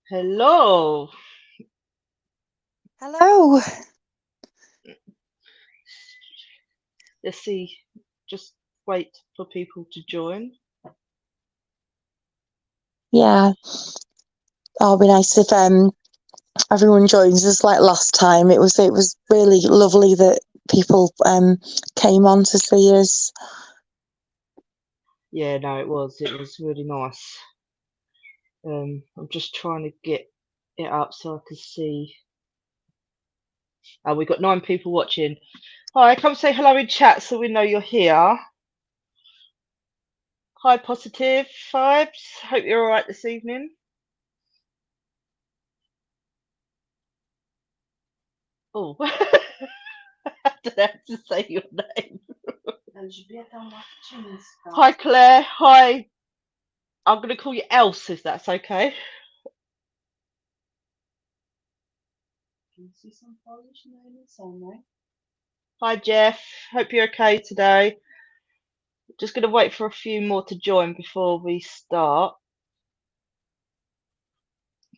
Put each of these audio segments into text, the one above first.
Hello. Hello. Let's see. Just wait for people to join. Yeah, it'll be nice if everyone joins us like last time. It was really lovely that people came on to see us. Yeah, no, it was. It was really nice. I'm just trying to get it up so I can see. Oh, we've got 9 people watching. Hi, come say hello in chat so we know you're here. Hi, positive vibes. Hope you're all right this evening. Oh, I don't have to say your name. Hi, Claire. Hi. I'm going to call you Else if that's okay. Hi, Jeff. Hope you're okay today. Just going to wait for a few more to join before we start.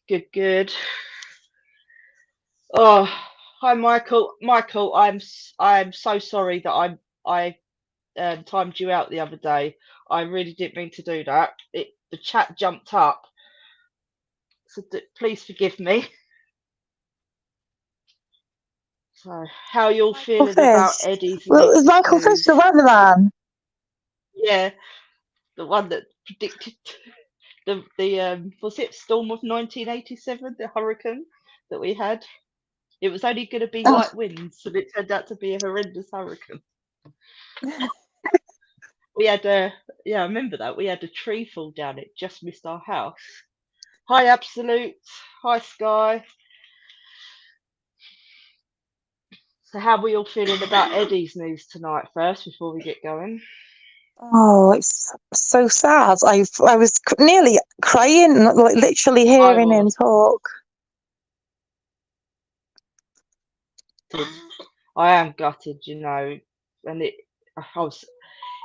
Good, good. Oh, hi, Michael. Michael, I'm so sorry that I timed you out the other day. I really didn't mean to do that. The chat jumped up, so please forgive me. So, how are you all Michael feeling about Fish. Eddie's Well, is latest Michael Fish news? the weatherman? Yeah, the one that predicted the was it storm of 1987, the hurricane that we had. It was only going to be Oh, light winds, and it turned out to be a horrendous hurricane. We had a Yeah, I remember that we had a tree fall down. It just missed our house. Hi, Absolute. Hi, Sky. So, how are we all feeling about Eddie's news tonight? First, before we get going. oh, it's so sad. I was nearly crying, like literally I hearing him was. talk. I am gutted, and I was.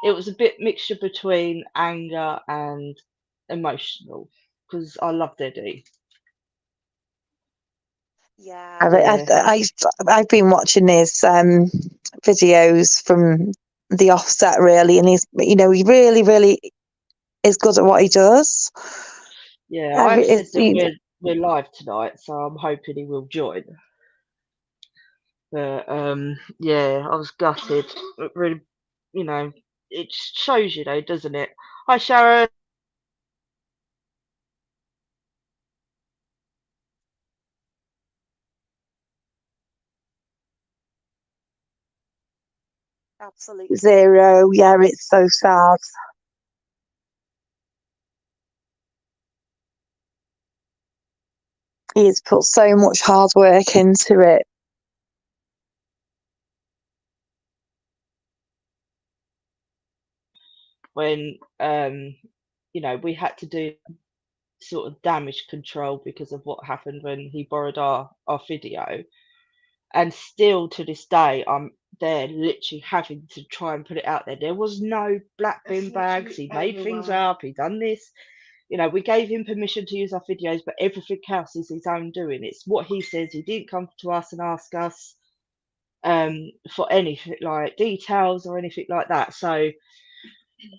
It was a bit mixture between anger and emotional because I loved Eddie. Yeah, Yeah, I've been watching his videos from the offset really, and he really is good at what he does. yeah. I've said It's, that we're live tonight, so I'm hoping he will join. But yeah, I was gutted. It really, you know, it shows you though, doesn't it? Hi, Sharon. absolute zero. Yeah, it's so sad. He's put so much hard work into it. When we had to do sort of damage control because of what happened when he borrowed our video, and still to this day, I'm there literally having to try and put it out there. There was no black bin bags. He made things up. He done this. We gave him permission to use our videos, but everything else is his own doing. It's what he says. He didn't come to us and ask us for anything like details or anything like that. So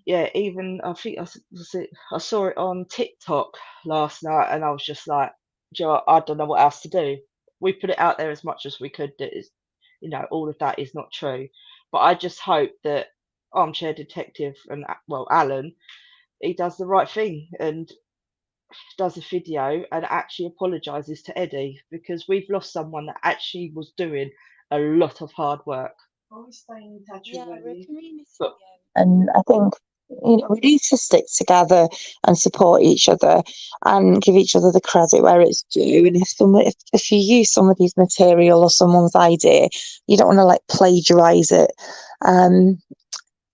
yeah, even I think I saw it on TikTok last night, and I was just like, Joe, I don't know what else to do. We put it out there as much as we could. That is, all of that is not true. But I just hope that Armchair Detective and Alan, he does the right thing and does a video and actually apologizes to Eddie, because we've lost someone that actually was doing a lot of hard work. Yeah, we're a community, But and I think we need to stick together and support each other and give each other the credit where it's due. And if you use somebody's material or someone's idea, you don't want to like plagiarize it. Um,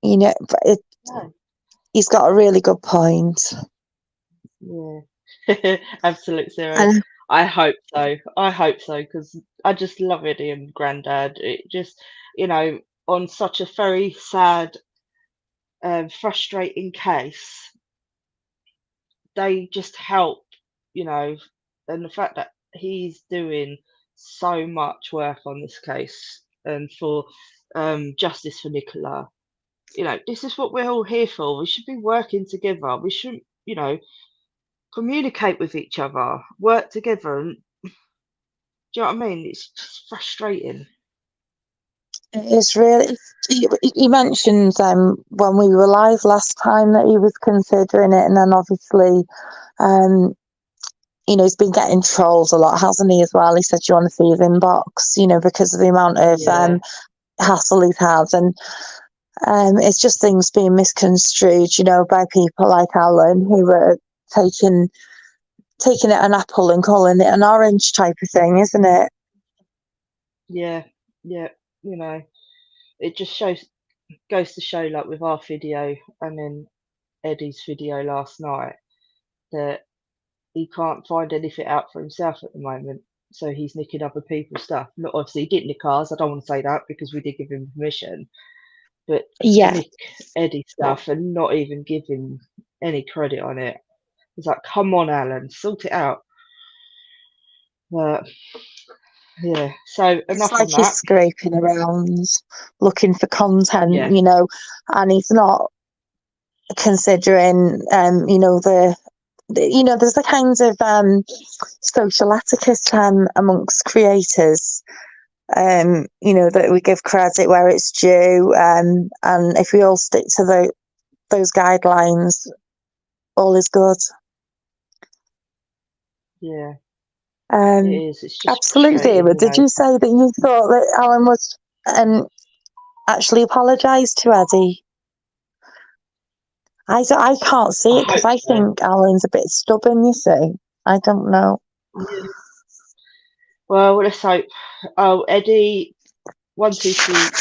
but no, he's got a really good point. yeah, absolute zero. And I hope so. I hope so because I just love Eddie and Grandad. It just, you know, on such a very sad, frustrating case, they just help, you know, and the fact that he's doing so much work on this case and for justice for Nicola. This is what we're all here for. We should be working together. We shouldn't, communicate with each other, work together. And do you know what I mean? It's just frustrating. It's really. He mentioned when we were live last time that he was considering it, and then obviously, he's been getting trolled a lot, hasn't he? As well, he said, "Do you want to see his inbox?" Because of the amount of Yeah, hassle he's had, and it's just things being misconstrued, by people like Alan who are taking it an apple and calling it an orange type of thing, isn't it? yeah, yeah. You know, it just goes to show, like with our video and then Eddie's video last night, that he can't find anything out for himself at the moment. So he's nicking other people's stuff. Not obviously he didn't nick ours. I don't want to say that because we did give him permission. But to Yeah, nick Eddie's stuff and not even give him any credit on it, it's like, come on, Alan, sort it out. But yeah, so it's enough like on he's that. scraping around looking for content, Yeah, and he's not considering, there's the kinds of social etiquette amongst creators, that we give credit where it's due, and if we all stick to those guidelines, all is good. yeah, it Um, is. It's just Absolute frustrating, Zero, did you say that you thought that Alan was actually apologised to Eddie? I can't I see it because hope I so. think Alan's a bit stubborn, you see. I don't know. Yeah. Well, let's hope. Oh, Eddie, 122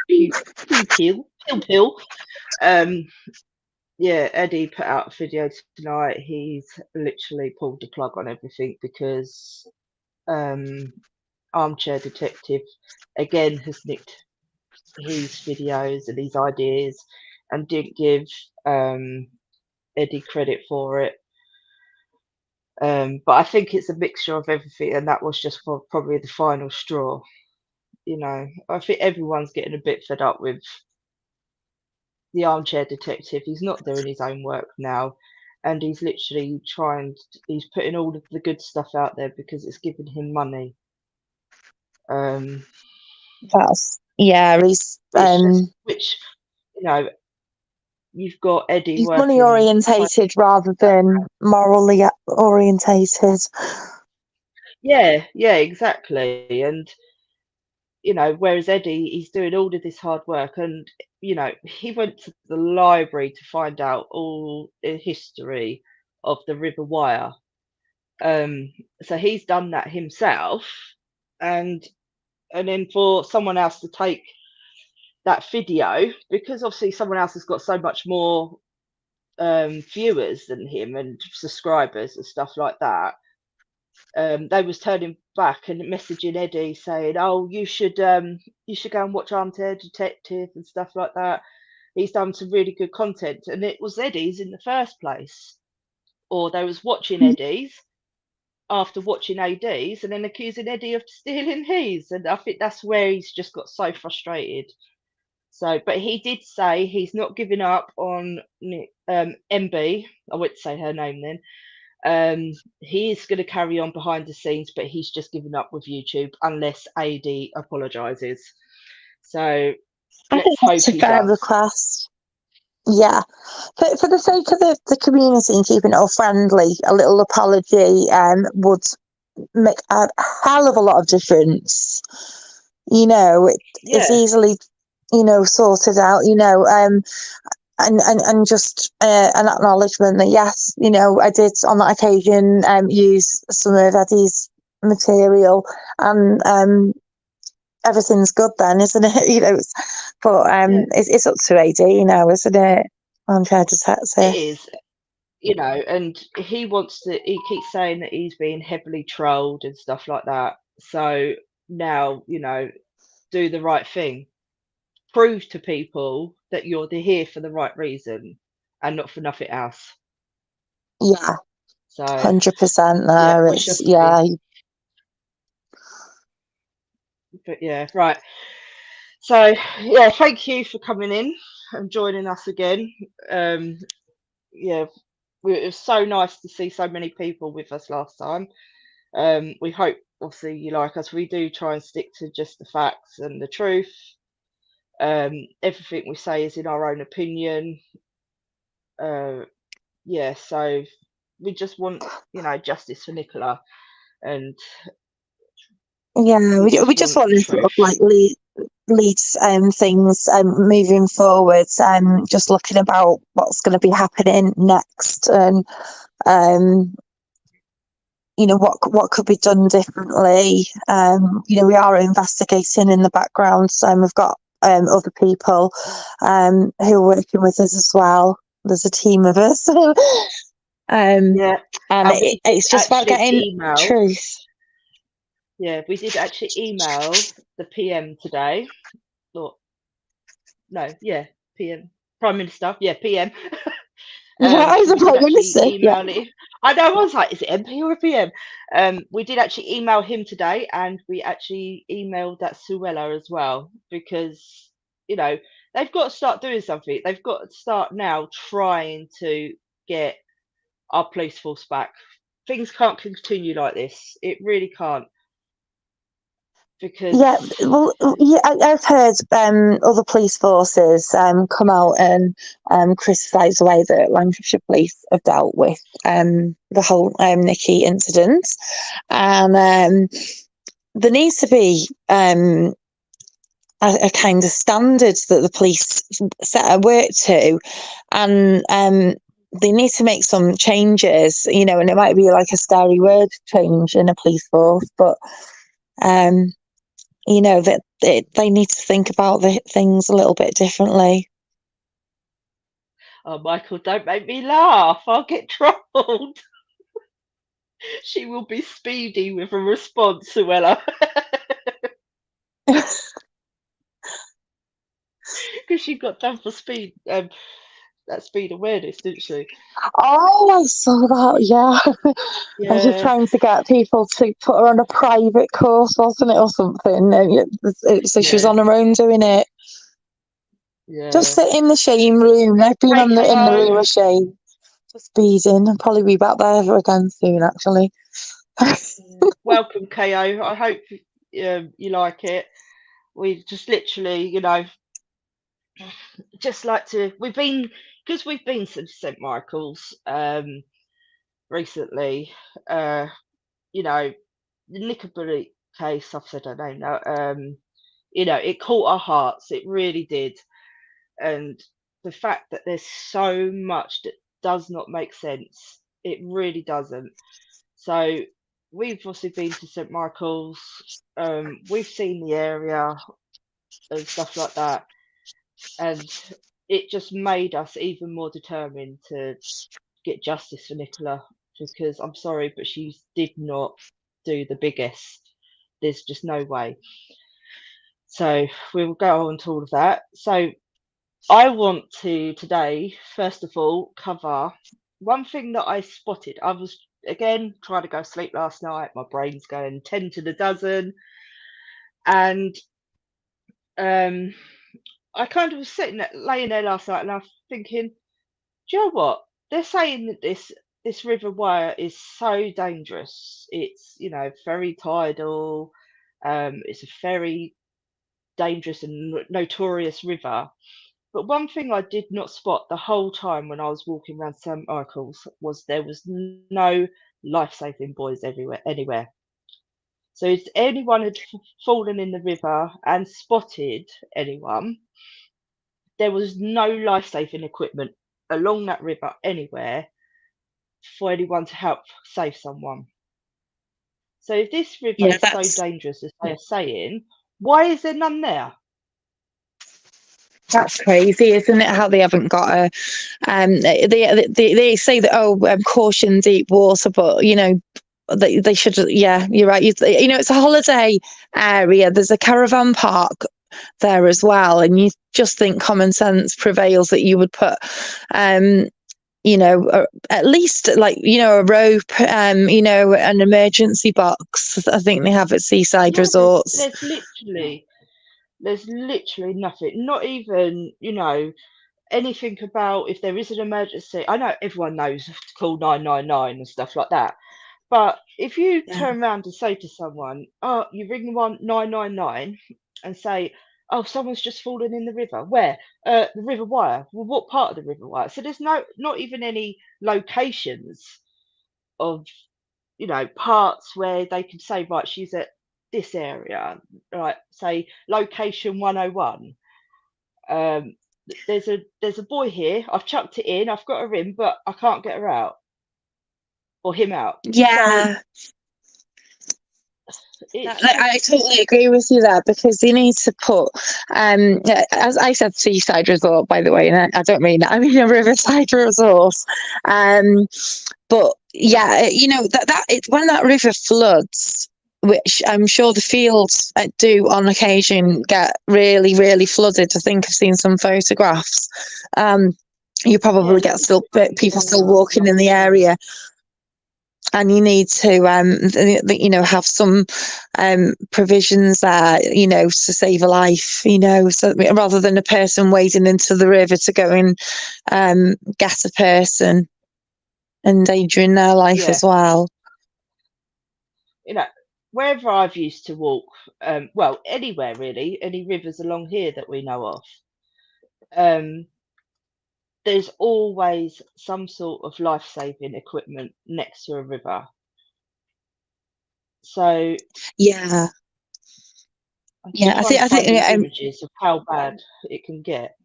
pew pew pew pew pew. Um, yeah, Eddie put out a video tonight. He's literally pulled the plug on everything because um, Armchair Detective again has nicked his videos and his ideas and didn't give um, Eddie credit for it. But I think it's a mixture of everything, and that was just for probably the final straw. I think everyone's getting a bit fed up with the armchair detective. He's not doing his own work now, and he's literally he's putting all of the good stuff out there because it's giving him money. Um, Yeah, he's which you know, you've got Eddie he's money working so orientated rather than morally orientated. yeah, exactly. And whereas Eddie, he's doing all of this hard work, and he went to the library to find out all the history of the River Wire. Um, so he's done that himself, and then for someone else to take that video, because obviously someone else has got so much more viewers than him and subscribers and stuff like that. They was turning back and messaging Eddie saying, "Oh, you should go and watch Armchair Detective and stuff like that. He's done some really good content," and it was Eddie's in the first place. Or they was watching Eddie's after watching AD's and then accusing Eddie of stealing his, and I think that's where he's just got so frustrated. So, but he did say he's not giving up on MB. I wouldn't say her name then. He is going to carry on behind the scenes, but he's just given up with YouTube unless AD apologizes. So I think let's hope that's a he fair does. request. Yeah, for the sake of the community and keeping it all friendly, a little apology would make a hell of a lot of difference. It's Yeah, easily, sorted out. And just an acknowledgement that yes, I did on that occasion use some of Eddie's material, and everything's good then, isn't it? But yeah, it's up to AD, isn't it? Armchair it detective. is. And he keeps saying that he's being heavily trolled and stuff like that. So now, do the right thing. Prove to people that you're here for the right reason and not for nothing else. Yeah, So 100% yeah, there. we shall It's, see. yeah. But yeah, right. So yeah, thank you for coming in and joining us again. Yeah, it was so nice to see so many people with us last time. We hope obviously you like us. We do try and stick to just the facts and the truth. Everything we say is in our own opinion. Yeah, so we just want, justice for Nicola, and Yeah, we we just just want want the to sort of truth. like lead things moving forwards, just looking about what's going to be happening next, and what could be done differently. We are investigating in the background, so we've got other people who are working with us as well. There's a team of us. Yeah, And and we did it's just about actually getting email. truth. Yeah, we did actually email the PM today. Or no, yeah, PM, Prime Minister. Yeah, PM. Yeah, as So a we did prime actually minister. Yeah. email it. I know, I was like, is it MP or a PM? We did actually email him today, and we actually emailed that Suella as well, because you know they've got to start doing something. They've got to start now trying to get our police force back. Things can't continue like this. It really can't, because Yeah, well, yeah, I've heard other police forces come out and criticise the way that Lancashire Police have dealt with the whole Nikki incident, and there needs to be a kind of standard that the police set a work to, and they need to make some changes, and it might be like a scary word, change in a police force, but that they need to think about the things a little bit differently. oh, Michael, don't make me laugh. I'll get trolled. She will be speedy with a response, Suella, because she got done for speed. That speed awareness, didn't she? Oh, I saw that. Yeah, I was just Yeah, trying to get people to put her on a private course, wasn't it, or something? And so she was yeah, on her own doing it. Just yeah. sit in the shame room. I've been Hey, in the KO. room of shame, just speeding. I'll probably be back there again soon, actually. Yeah. Welcome, KO. I hope you like it. We just literally, just like to. We've been to St Michael's recently. Uh, the Nicola Bulley case. I've said her name now. It caught our hearts. It really did. And the fact that there's so much that does not make sense. It really doesn't. So we've obviously been to St Michael's. We've seen the area and stuff like that, and it just made us even more determined to get justice for Nicola, because I'm sorry, but she did not do the biggest. There's just no way. So we will go on to all of that. So I want to today, first of all, cover one thing that I spotted. I was again trying to go to sleep last night. My brain's going 10 to the dozen. And um, I kind of was laying there last night, and I was thinking, do you know what? They're saying that this river wire is so dangerous. It's very tidal. It's a very dangerous and notorious river. But one thing I did not spot the whole time when I was walking around St Michael's was there was no life-saving buoys everywhere, anywhere. So if anyone had fallen in the river and spotted anyone, there was no life-saving equipment along that river anywhere for anyone to help save someone. So if this river Yeah, is so dangerous as they are saying, why is there none there? that's crazy, isn't it? How they haven't got a they say that, caution deep water, but they should. Yeah, you're right. It's a holiday area. There's a caravan park there as well, and you just think common sense prevails that you would put at least like, a rope, an emergency box. I think they have at seaside Yeah, resorts. there's literally nothing. Not even, anything about if there is an emergency. I know everyone knows to call 999 and stuff like that. But if you Yeah. turn around and say to someone, "Oh, you ring 999 and say, oh, someone's just fallen in the river. Where? The River Wire. Well, what part of the River Wire?" So there's not even any locations of, parts where they can say, right, she's at this area, right? Say location 101. There's a buoy here. I've chucked it in. I've got her in, but I can't get her out or him out. So Yeah. it's I just, totally agree with you there, because you need to put, as I said, seaside resort, by the way, and I don't mean that, I mean a riverside resort. Um, but yeah, that it's when that river floods, which I'm sure the fields do on occasion get really, really flooded. I think I've seen some photographs. You yeah, probably get still people still walking in the area, and you need to have some provisions there, to save a life, so rather than a person wading into the river to go and get a person, endangering their life yeah. as well. You know, wherever I've used to walk, well, anywhere really, any rivers along here that we know of, um, there's always some sort of life-saving equipment next to a river. So Yeah, I'm yeah. just I trying think to I find think these images of how bad it can get.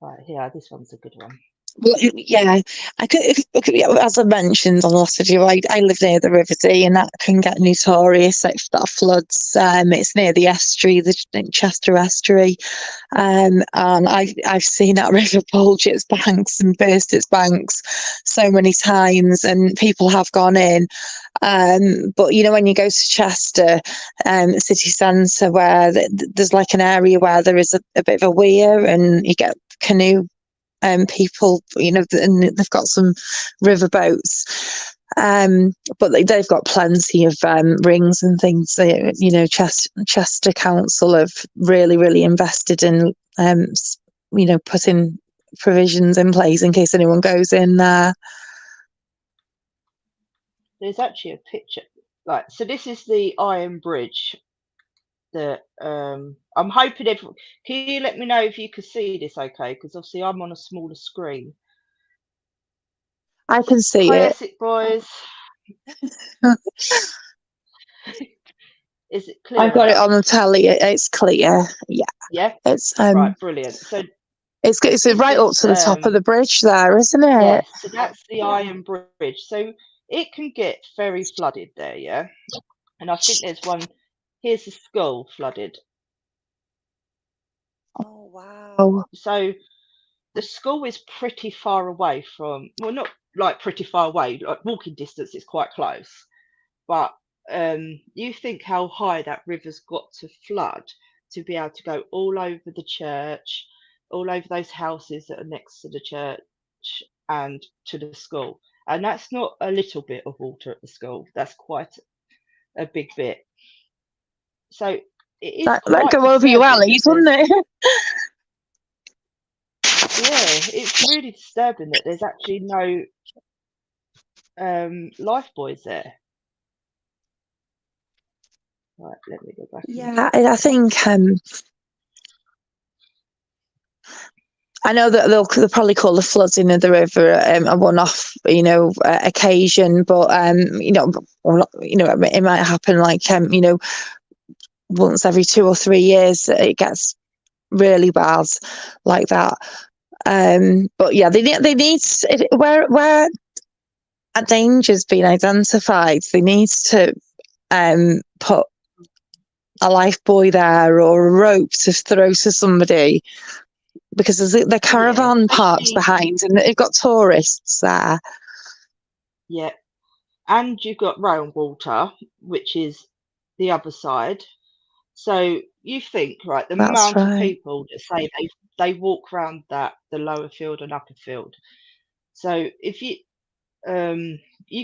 Right here, this one's a good one. Well, yeah, as I mentioned on the last video, I live near the River Dee, and that can get notorious if that floods. It's near the estuary, the Chester estuary, and I've seen that river bulge its banks and burst its banks so many times, and people have gone in. But when you go to Chester, city centre, where there's like an area where there is a bit of a weir, and you get canoe people, and they've got some river boats. But they've got plenty of rings and things. Chester Council have really, really invested in, putting provisions in place in case anyone goes in there. There's actually a picture. Like, so this is the Iron Bridge that I'm hoping everyone. Can you let me know if you could see this okay? Because obviously I'm on a smaller screen. I can see Hi, it. Essex boys. Is it I've clear got it enough? on the telly. It's clear. Yeah, Yeah. it's Right, brilliant. So it's this right up is to the top of the bridge there, isn't it? yes, so that's the Iron Bridge. So it can get very flooded there, yeah. And I think there's one. Here's the school flooded. Oh wow. So the school is pretty far away from. Well, not like pretty far away. Like walking distance, it's quite close. But you think how high that river's got to flood to be able to go all over the church, all over those houses that are next to the church and to the school. And that's not a little bit of water at the school, that's quite a big bit. So it is That quite go over your disturbing that wellies, wouldn't there's, it? yeah, it's really disturbing that there's actually no life buoys there. Right, let me go back into Yeah, it. I think I know that they'll probably call the flooding of the river a one-off, occasion, but it might happen like once every 2 or 3 years. It gets really bad like that. But yeah, they need where a danger's been identified. They need to put a life buoy there or a rope to throw to somebody, because there's the Yeah, caravan parks especially, behind, and they've got tourists there. yeah. And you've got rain water, which is the other side. So you think, right, the That's amount of right. people that say they walk around the lower field and upper field. So if you've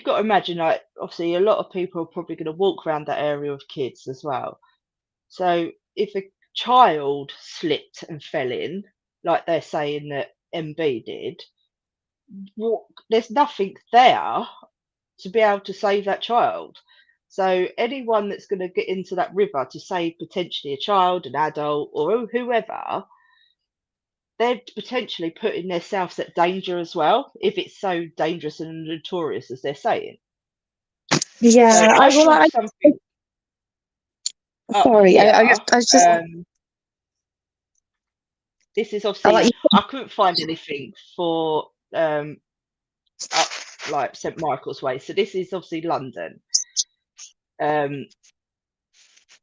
got to imagine, like, obviously a lot of people are probably going to walk around that area with kids as well. So if a child slipped and fell in, like they're saying that MB did, there's nothing there to be able to save that child. So anyone that's going to get into that river to save potentially a child, an adult, or whoever, they're potentially putting themselves at danger as well, if it's so dangerous and notorious as they're saying. Yeah, So I thought something up sorry, here. I was just, This is I'll let obviously, you. I couldn't find anything for up like St Michael's Way. So this is obviously London.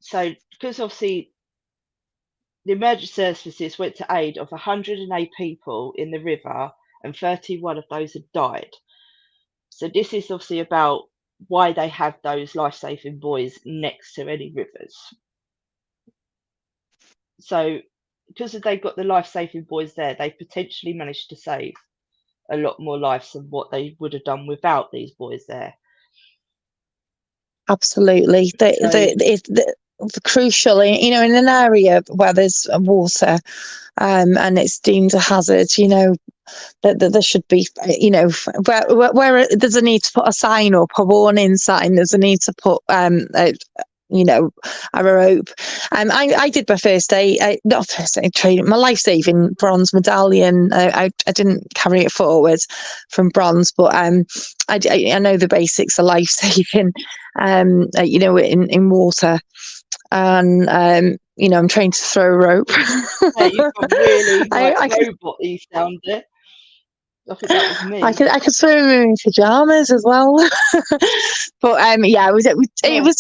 So because obviously the emergency services went to aid of 108 people in the river, and 31 of those had died. So this is obviously about why they have those life-saving buoys next to any rivers. So because they've got the life-saving buoys there, they potentially managed to save a lot more lives than what they would have done without these buoys there. Absolutely. So The crucial, in an area where there's water, and it's deemed a hazard, that there should be, where there's a need to put a sign up, a warning sign, there's a need to put, a rope. I did my first aid, not first aid training, my life-saving bronze medallion. I didn't carry it forward from bronze, but I know the basics of life-saving, in water. And I'm trained to throw a rope. yeah, you've got really like robot-y sounded. I think that was me. I could swim in pajamas as well. But yeah, it was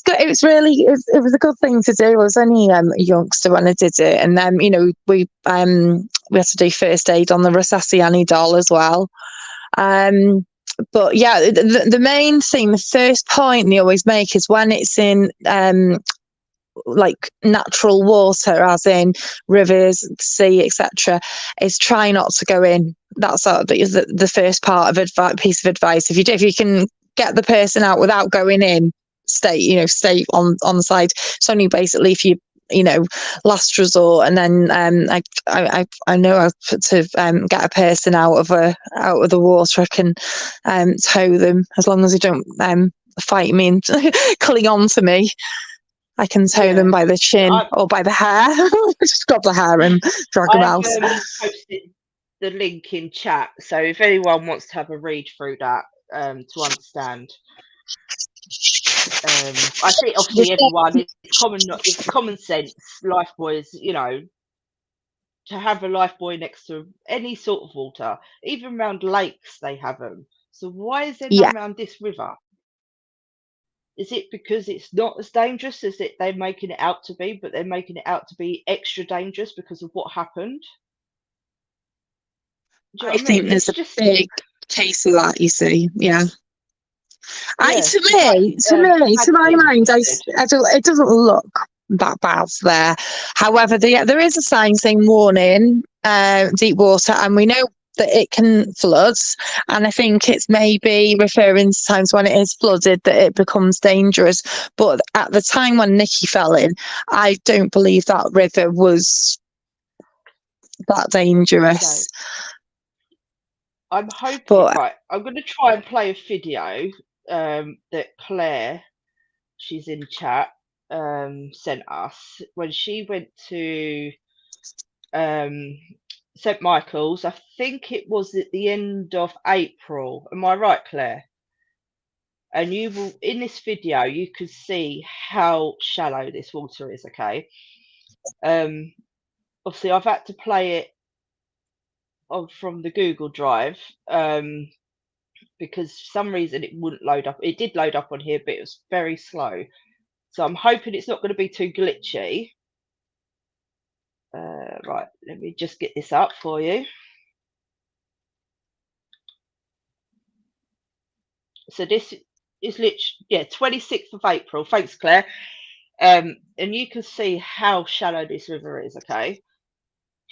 good. It was really it was a good thing to do. I was only a youngster when I did it, and then we had to do first aid on the Rosassiani doll as well. But yeah, the main thing, the first point they always make is when it's in like natural water, as in rivers, sea, etc., is try not to go in. That's the first part of piece of advice. If you can get the person out without going in, stay on the side. It's only basically if you last resort. And then I know how to get a person out of the water. I can tow them, as long as they don't fight me and cling on to me. I can tow them by the chin or by the hair. Just grab the hair and drag them out. I've posted the link in chat, so if anyone wants to have a read through that to understand. I think obviously everyone, it's common sense. Life buoys, to have a life buoy next to any sort of water, even around lakes, they have them. So why is there none around this river? Is it because it's not as dangerous as they're making it out to be, but they're making it out to be extra dangerous because of what happened? Do you know what I think mean? there's a big case of that, you see. Yeah. Yeah, To my mind, it doesn't look that bad there. However, there is a sign saying warning, deep water, and we know that it can flood. And I think it's maybe referring to times when it is flooded that it becomes dangerous. But at the time when Nikki fell in, I don't believe that river was that dangerous. I'm hoping, right, I'm going to try and play a video that Claire, she's in chat, sent us when she went to St Michael's. I think it was at the end of April. Am I right, Claire? And you will, in this video, you could see how shallow this water is, okay? Obviously, I've had to play it from the Google Drive because for some reason it wouldn't load up. It did load up on here, but it was very slow. So I'm hoping it's not going to be too glitchy. Right, let me just get this up for you. So this is literally, 26th of April. Thanks, Claire. And you can see how shallow this river is, okay?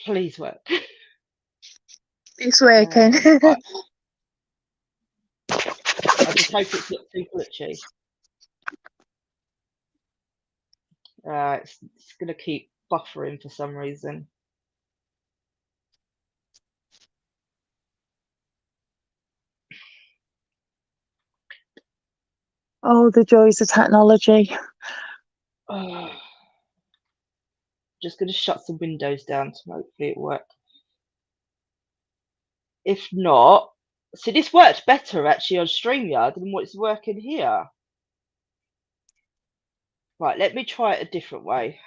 Please work. It's working. Right. I just hope it's not too glitchy. It's going to keep buffering for some reason. Oh, the joys of technology. Just going to shut some windows down to hopefully it work. If not, see, this worked better actually on StreamYard than what's working here. Right, let me try it a different way.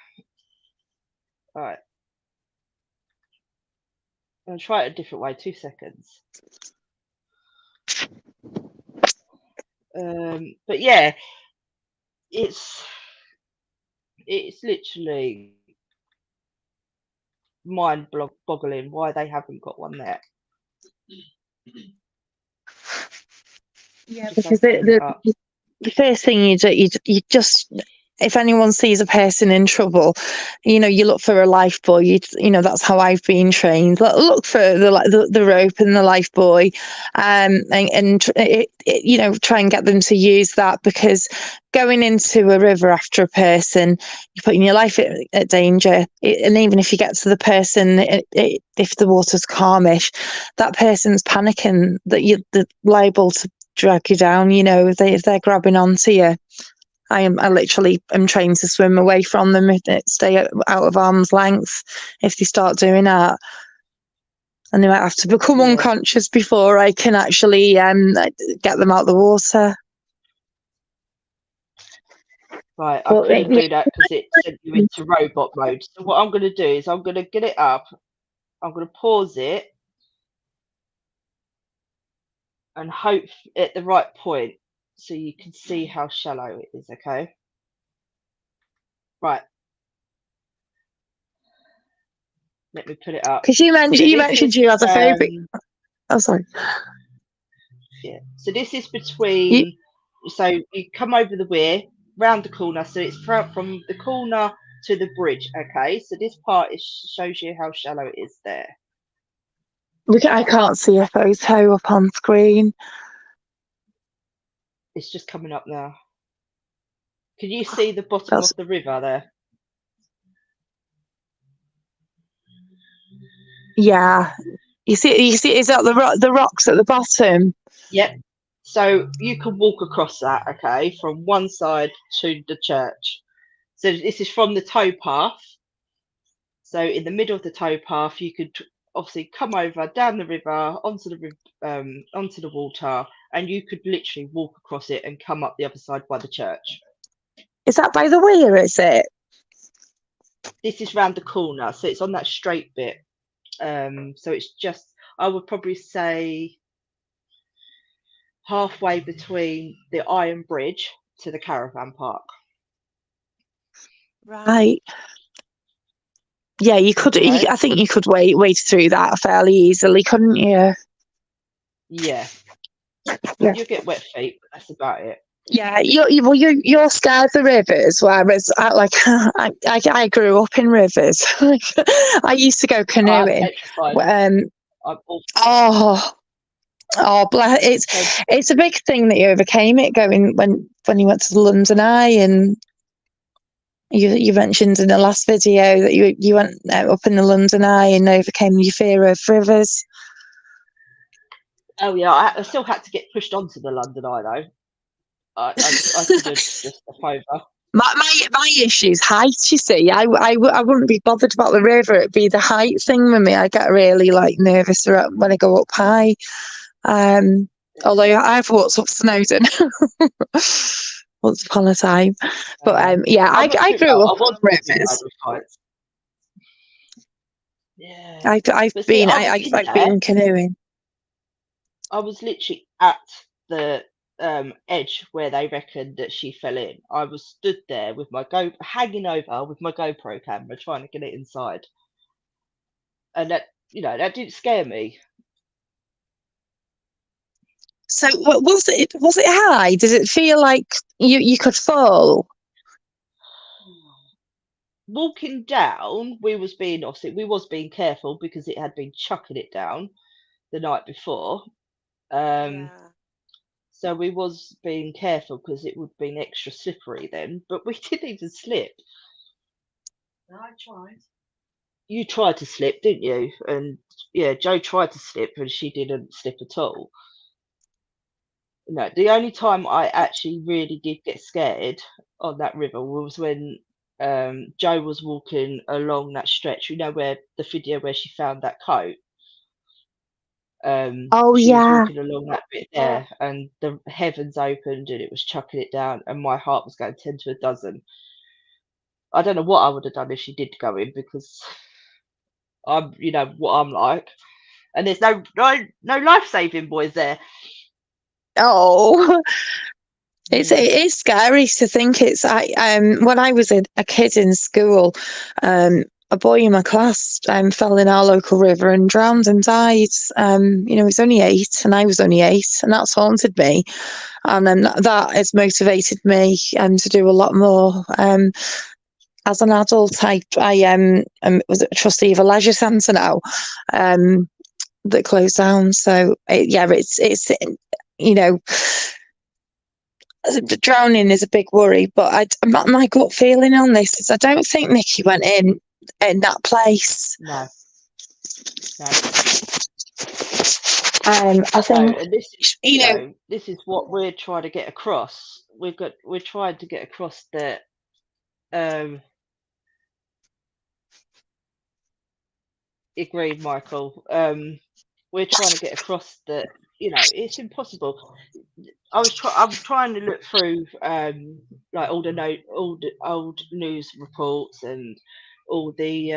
All right. I'm going to try it a different way. 2 seconds. But yeah, it's literally mind-boggling why they haven't got one there. Yeah, Just because opening it up. the first thing you do, you just, if anyone sees a person in trouble, you look for a life buoy. That's how I've been trained. Look for the rope and the life buoy, and try and get them to use that, because going into a river after a person, you're putting your life at danger. And even if you get to the person, if the water's calmish, that person's panicking that you're liable to drag you down. If they're grabbing onto you, I literally am trained to swim away from them, stay out of arm's length if they start doing that. And they might have to become unconscious before I can actually get them out the water. Right, I couldn't do that because it sent you into robot mode. So what I'm going to do is I'm going to get it up. I'm going to pause it and hope at the right point so you can see how shallow it is, okay? Right. Let me put it up. Because you mentioned you had a phobia. Oh, sorry. Yeah. So this is between. So you come over the weir, round the corner. So it's from the corner to the bridge. Okay. So this part shows you how shallow it is there. I can't see a photo up on screen. It's just coming up now. Can you see the bottom of the river there? Yeah. You see, is that the rocks at the bottom? Yep. So you can walk across that, okay, from one side to the church. So this is from the towpath. So in the middle of the towpath, you could obviously come over down the river onto the water, and you could literally walk across it and come up the other side by the church. Is that by the weir? Is it? This is round the corner, so it's on that straight bit. So it's just, I would probably say, halfway between the Iron Bridge to the caravan park. Right. Yeah, you could. Okay. I think you could wade through that fairly easily, couldn't you? Yeah. You get wet feet, but that's about it. Yeah, you're scared of the rivers, whereas I grew up in rivers. I used to go canoeing. It's a big thing that you overcame it going when you went to the London Eye, and you mentioned in the last video that you went up in the London Eye and overcame your fear of rivers. Oh yeah, I still had to get pushed onto the London Eye though. I couldn't just step over. My issue is height, you see. I wouldn't be bothered about the river. It'd be the height thing with me. I get really nervous when I go up high. Although I've walked up Snowdon once upon a time. But yeah, I grew up on rivers. Yeah. I've been canoeing. I was literally at the edge where they reckoned that she fell in. I was stood there with my hanging over with my GoPro camera trying to get it inside, and that didn't scare me. So was it high? Did it feel like you could fall? walking down, we was being careful because it had been chucking it down the night before. Yeah. So we was being careful because it would have been extra slippery then, but we didn't even slip. I tried. You tried to slip, didn't you? And yeah, Jo tried to slip and she didn't slip at all. No, the only time I actually really did get scared on that river was when Jo was walking along that stretch, you know, where the video where she found that coat. Oh She was yeah. walking along that bit there, and the heavens opened and it was chucking it down, and my heart was going 10 to a dozen. I don't know what I would have done if she did go in because I'm, you know, what I'm like, and there's no life saving boys there. Oh, it Mm. is scary to think. When I was a kid in school, a boy in my class fell in our local river and drowned and died. He was only 8 and I was only 8, and that's haunted me. And that has motivated me to do a lot more. As an adult, I was a trustee of a leisure centre now that closed down. So it's you know drowning is a big worry, but my gut feeling on this is I don't think Nikki went in that place. No, no. I think And this is, this is what we're trying to get across. We're trying to get across that um agreed, Michael. We're trying to get across that, it's impossible. I'm trying to look through like all the old news reports and all the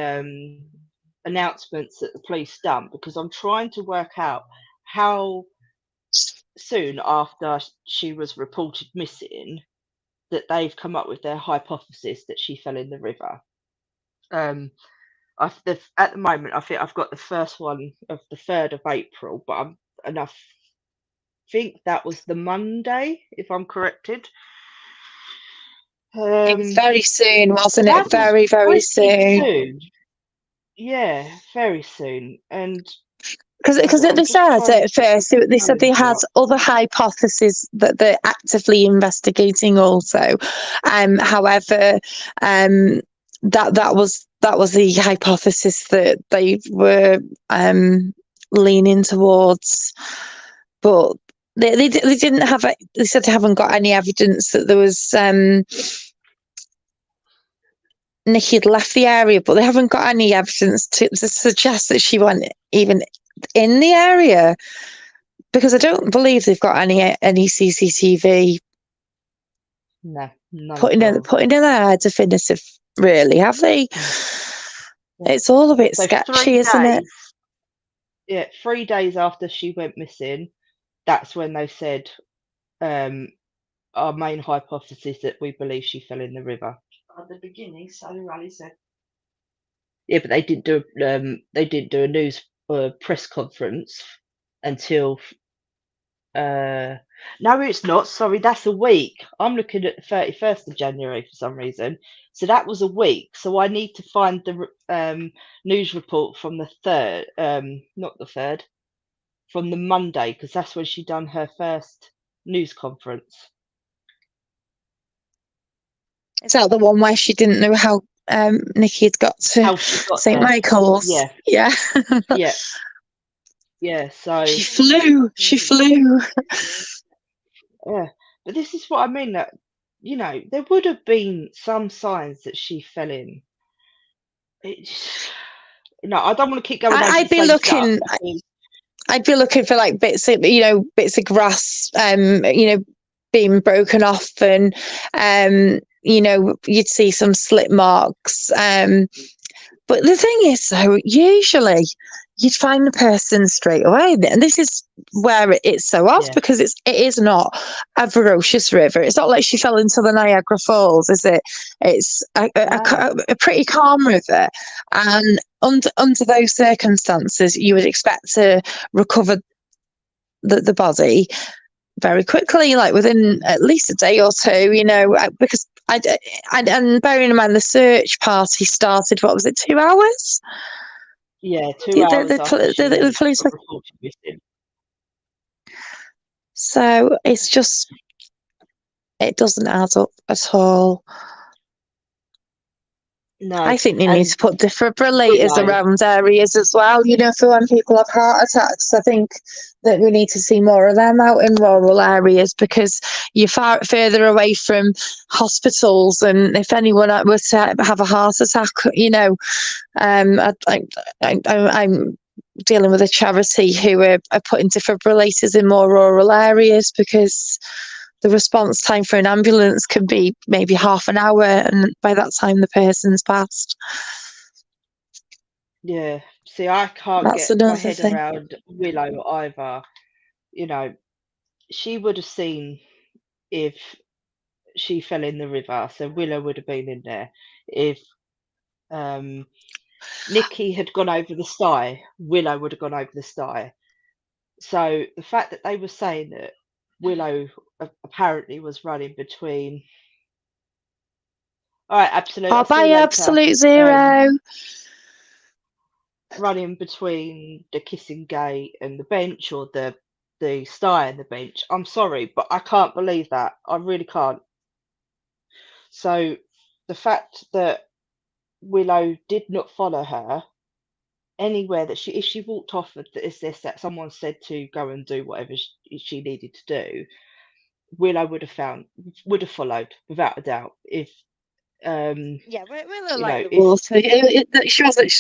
announcements that the police done, because I'm trying to work out how soon after she was reported missing that they've come up with their hypothesis that she fell in the river. At the moment, I think I've got the first one of the 3rd of April, but I think that was the Monday, if I'm corrected. it was very soon, So wasn't it? that was Very, very pretty soon. soon. Yeah, very soon. And Because I'm they just said trying to at first, they said they had calendar up. other hypotheses that they're actively investigating also. However, that was the hypothesis that they were leaning towards, but they didn't have. They said they haven't got any evidence that there was Nikki had left the area, but they haven't got any evidence to suggest that she went even in the area, because I don't believe they've got any CCTV No, none at all. putting in there definitive, really, have they? It's all a bit So sketchy, isn't it? Yeah, 3 days after she went missing, that's when they said our main hypothesis that we believe she fell in the river. At the beginning, Sally Raleigh said. Yeah, but they didn't do a news press conference until no, it's not. Sorry, that's a week. I'm looking at the 31st of January for some reason. So that was a week. So I need to find the news report from the 3rd, not the 3rd, from the Monday, because that's when she done her first news conference. Is that the one where she didn't know how Nikki had got to How she got St there. Michael's? Yeah. Yeah. Yeah. Yeah. So She flew. She flew. yeah, but this is what I mean, that there would have been some signs that she fell in. It just, no, I don't want to keep going over I'd the be same stuff. looking. I'd be looking for like bits of grass, being broken off, and you'd see some slip marks. But the thing is, though, usually you'd find the person straight away, and this is where it's so odd, Yeah. because it is not a ferocious river. It's not like she fell into the Niagara Falls, is it? It's a pretty calm river, and under those circumstances, you would expect to recover the body. very quickly, like within at least a day or two, because and bearing in mind the search party started, what was it, 2 hours? Yeah, 2 The, hours after the she police got were, reported missing. so it's just, it doesn't add up at all. No, I think they need and to put defibrillators Willow, around areas as well, for when people have heart attacks. I think that we need to see more of them out in rural areas, because you're far further away from hospitals. And if anyone was to have a heart attack, I'm dealing with a charity who are putting defibrillators in more rural areas, because the response time for an ambulance can be maybe half an hour, and by that time the person's passed. yeah. See, I can't That's get my another head thing. around Willow either. You know, she would have seen if she fell in the river, so Willow would have been in there. If um, Nikki had gone over the sty, Willow would have gone over the sty. So the fact that they were saying that Willow apparently was running between, all right, absolute, Oh, I'll see by you later. absolute zero. Running between the kissing gate and the bench, or the sty and the bench. I'm sorry, but I can't believe that. I really can't. So the fact that Willow did not follow her anywhere, that if she walked off, is this that someone said to go and do whatever she needed to do, Willow would have followed without a doubt. If Yeah, Willow you like know, the if water. She wasn't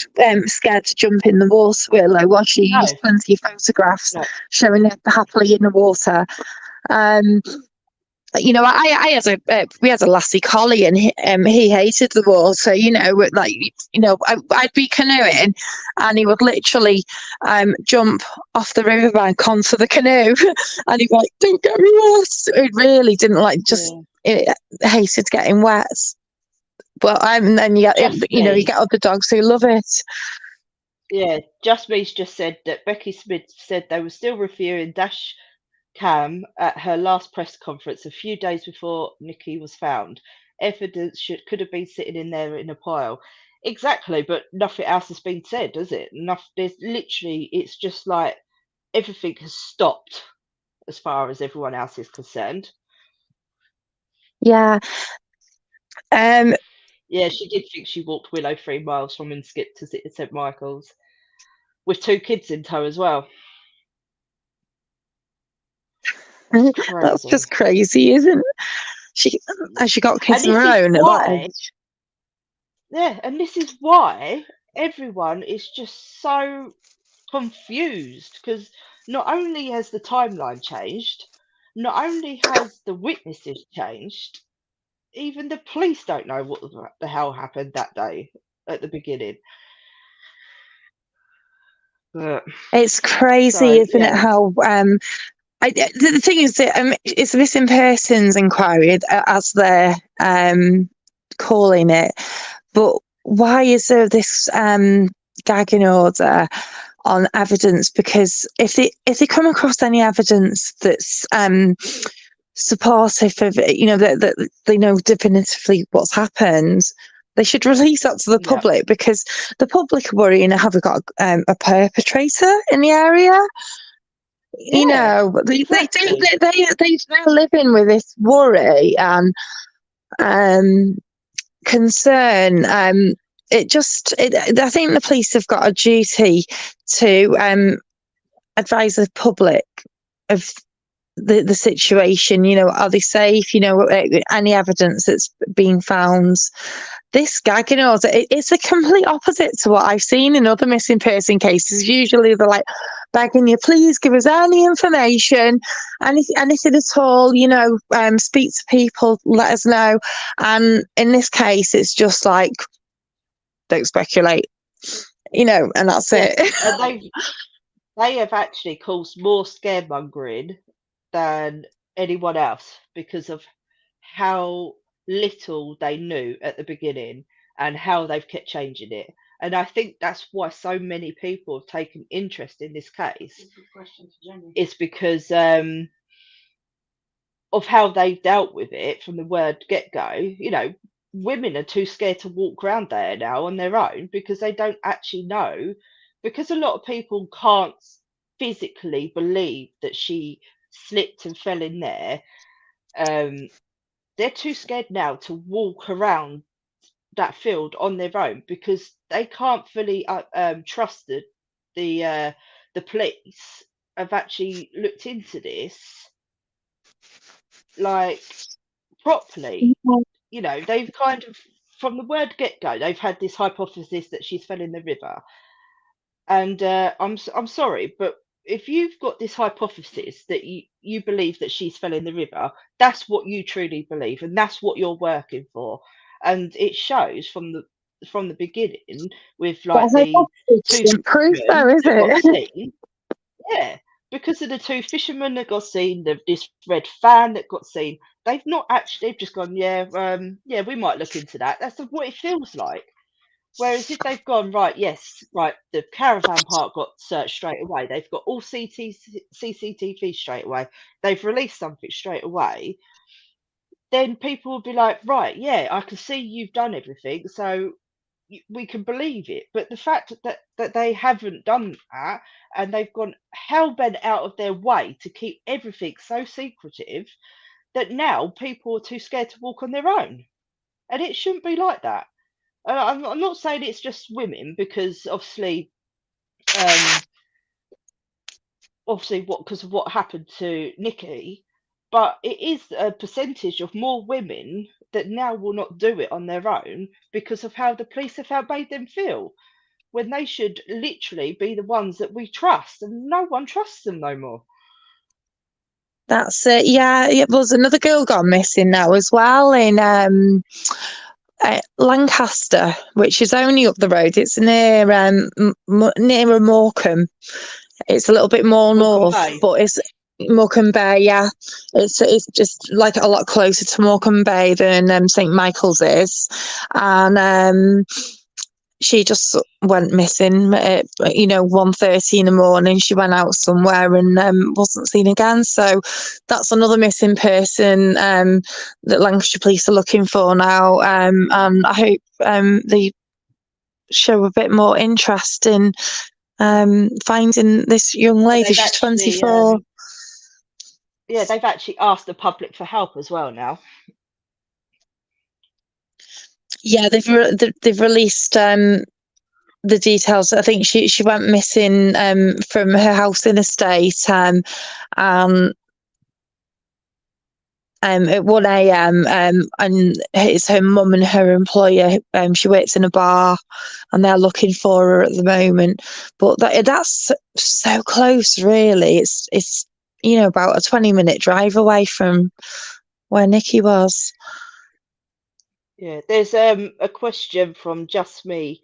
scared to jump in the water, Willow, was she? no, Used plenty of photographs no, showing her happily in the water. Um, I had we had a lassie collie, and he hated the water. I'd be canoeing, and he would literally jump off the riverbank onto the canoe, and he'd be like, "Don't get me wet." He really didn't like, just yeah, hated getting wet. But then just you me. get other dogs who love it. Yeah, Just Me's just said that Becky Smith said they were still reviewing dash cam at her last press conference a few days before Nikki was found. Evidence could have been sitting in there in a pile. Exactly, but nothing else has been said, has it? There's literally, it's just like everything has stopped as far as everyone else is concerned. Yeah. Yeah, she did think she walked Willow 3 miles from Inskip to St Michael's with 2 kids in tow as well. That's That's crazy. just crazy, isn't it? She got kids And of this her is own at that why, age. yeah, and this is why everyone is just so confused, because not only has the timeline changed, not only has the witnesses changed, even the police don't know what the hell happened that day at the beginning. But It's crazy, so isn't it? yeah, How the thing is that it's a missing persons inquiry, as they're calling it. But why is there this gagging order on evidence? Because if they come across any evidence that's supportive of, that they know definitively what's happened, they should release that to the yeah, public, because the public are worrying, have we got a perpetrator in the area? yeah, But exactly. they're living with this worry and concern. I think the police have got a duty to advise the public of the situation. Are they safe? Any evidence that's been found. This gagging order, it's a complete opposite to what I've seen in other missing person cases. Usually they're like begging you, please give us any information, anything at all, speak to people, let us know. And in this case, it's just like, don't speculate, and that's Yeah, it. and they have actually caused more scaremongering than anyone else, because of how little they knew at the beginning and how they've kept changing it. And I think that's why so many people have taken interest in this case. It's because of how they've dealt with it from the word get-go. You know, women are too scared to walk around there now on their own because they don't actually know, because a lot of people can't physically believe that she slipped and fell in there. um they're too scared now to walk around that field on their own because they can't fully trust the police have actually looked into this, like, properly. You know, they've kind of, from the word get go, they've had this hypothesis that she's fell in the river. And I'm sorry, but if you've got this hypothesis that you believe that she's fell in the river, that's what you truly believe, and that's what you're working for. And it shows from the beginning with But like her the message two isn't proof though, fishermen is that got it? seen. Yeah, because of the two fishermen that got seen, this red fan that got seen. They've not actually. They've just gone, yeah, yeah, we might look into that. That's what it feels like. Whereas if they've gone, right, yes, right, the caravan park got searched straight away. They've got all CCTV straight away. They've released something straight away. Then people will be like, right, yeah, I can see you've done everything, so we can believe it. But the fact that they haven't done that, and they've gone hell bent out of their way to keep everything so secretive, that now people are too scared to walk on their own, and it shouldn't be like that. I'm not saying it's just women, because um, obviously what because of what happened to Nikki, but it is a percentage of more women that now will not do it on their own because of how the police have made them feel, when they should literally be the ones that we trust, and no one trusts them no more. That's it. Yeah, there's another girl gone missing now as well in Lancaster, which is only up the road. It's near near Morecambe. It's a little bit more Morecambe north, Bay. but it's Morecambe Bay. Yeah, it's just like a lot closer to Morecambe Bay than St Michael's is, and she just went missing at 1:30 in the morning. She went out somewhere and wasn't seen again. So that's another missing person that Lancashire Police are looking for now. And I hope they show a bit more interest in finding this young And lady. they've She's actually 24. yeah, they've actually asked the public for help as well now. Yeah, they've released the details. I think she went missing from her house in Estate um, at 1 a.m. And it's her mum and her employer. She works in a bar, and they're looking for her at the moment. But that's so close, really. It's about a 20-minute drive away from where Nikki was. Yeah, there's a question from Just Me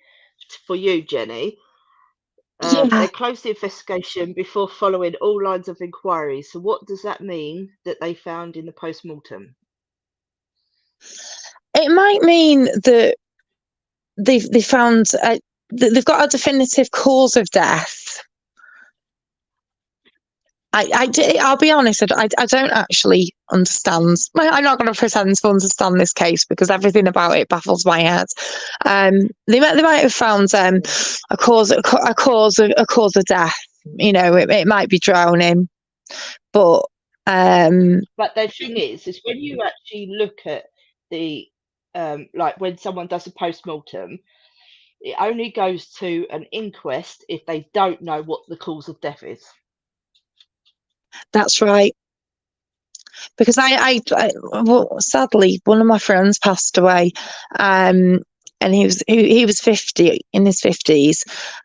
for you, Jenny. Yeah, They closed the investigation before following all lines of inquiry. So, what does that mean that they found in the post mortem? it might mean that they found they've got a definitive cause of death. I'll be honest, I don't actually understand. I'm not going to pretend to understand this case because everything about it baffles my head. They might have found a cause of death. It might be drowning, but But the thing is when you actually look at the like when someone does a post mortem, it only goes to an inquest if they don't know what the cause of death is. that's right. Because well, sadly, one of my friends passed away, and he was 50, in his 50s,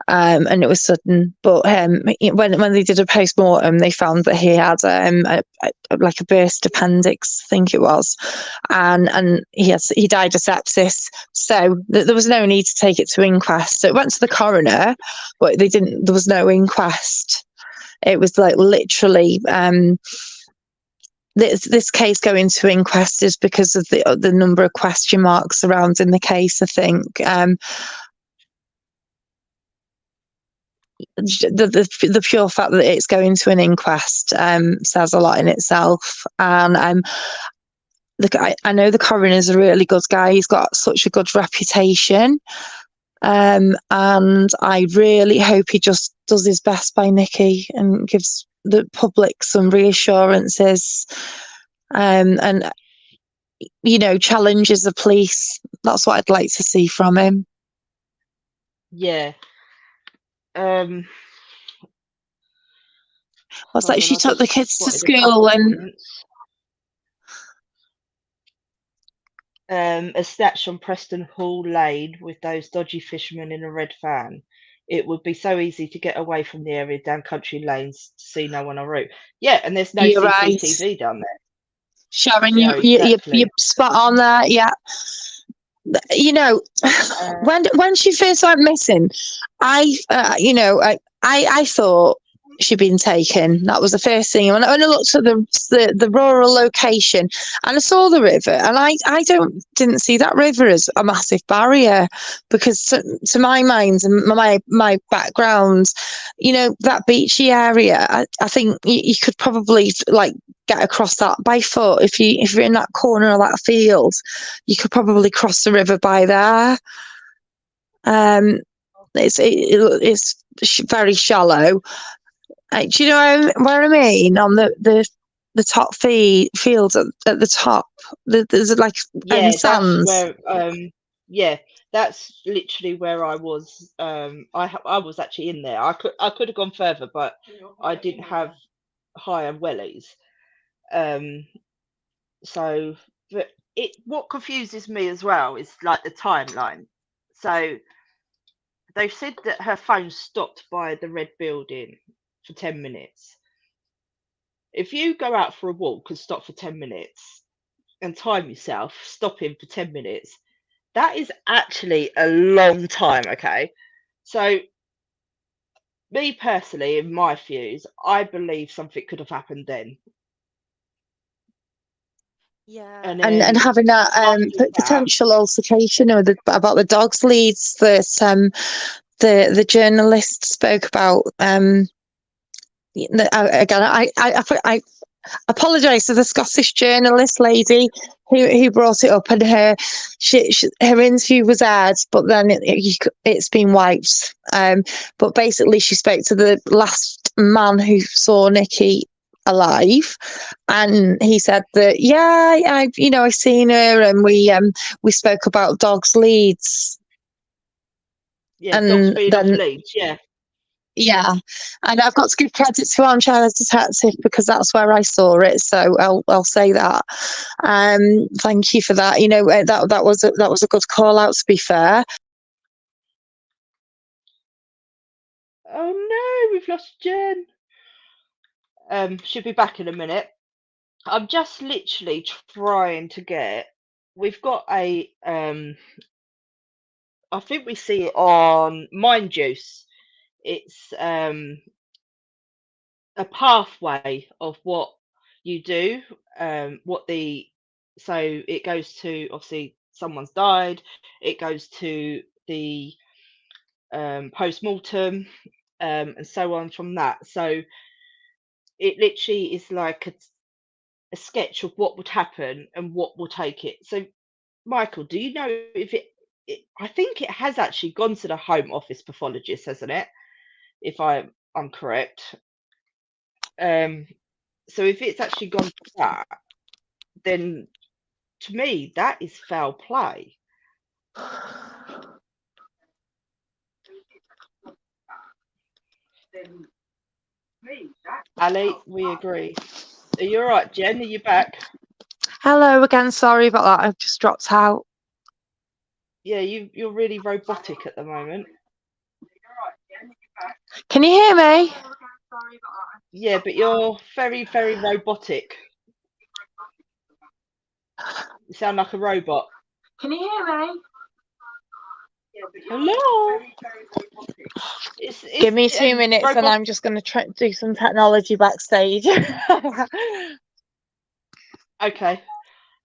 and it was sudden. But when they did a post mortem, they found that he had like a burst appendix, I think it was, and he died of sepsis. So there was no need to take it to inquest. So it went to the coroner, but they didn't. There was no inquest. It was like literally. This case going to inquest is because of the number of question marks surrounding the case, I think. the pure fact that it's going to an inquest says a lot in itself. And I know the coroner's a really good guy. He's got such a good reputation. And I really hope he just does his best by Nikki and gives the public some reassurances, and challenges the police. That's what I'd like to see from him. Yeah. It's like she took the kids to spotted a school couple of and points. A snatch on Preston Hall Lane with those dodgy fishermen in a red van. It would be so easy to get away from the area down country lanes to see no one en route. Yeah, and there's no you're right, CCTV down there. Sharon. You know, exactly. You're spot on there. Yeah. When she first went missing, I thought she'd been taken. That was the first thing. When I looked at the rural location and I saw the river, and I didn't see that river as a massive barrier, because to my mind and my background, that beachy area, I think you could probably get across that by foot. If you're in that corner of that field, you could probably cross the river by there. It's very shallow. Do you know where I mean? On the top fields at the top, there's sands. That's where that's literally where I was. I was actually in there. I could have gone further, but I didn't have higher wellies. So, but what confuses me as well is the timeline. So they've said that her phone stopped by the red building for 10 minutes. If you go out for a walk and stop for 10 minutes and time yourself stopping for 10 minutes, that is actually a long time. Okay, so me personally, in my views, I believe something could have happened then. Yeah, and having that potential altercation about the dogs leads that the journalist spoke about. Again, I apologise to the Scottish journalist lady who brought it up, and her interview was aired, but then it's been wiped. But basically, she spoke to the last man who saw Nikki alive, and he said that I've seen her, and we spoke about dogs leads. Yeah, dogs being off leads. Yeah, and I've got to give credit to Armchair Detective because that's where I saw it. So I'll say that. Thank you for that. That was a good call out, to be fair. Oh no, we've lost Jen. She'll be back in a minute. I'm just literally trying to get. We've got a. I think we see it on Mind Juice. It's a pathway of what you do. So it goes to, obviously someone's died. It goes to the post-mortem, and so on from that. So it literally is like a sketch of what would happen and what will take it. So, Michael, do you know if I think it has actually gone to the Home Office pathologist, hasn't it? If I'm correct. So if it's actually gone to that, then to me that is foul play. Ali, we agree. Are you all right, Jen? Are you back? Hello again. Sorry about that. I've just dropped out. Yeah, you're really robotic at the moment. Can you hear me? Yeah, but you're very, very robotic. You sound like a robot. Can you hear me? Hello. Give me 2 minutes and I'm just going to do some technology backstage. Okay.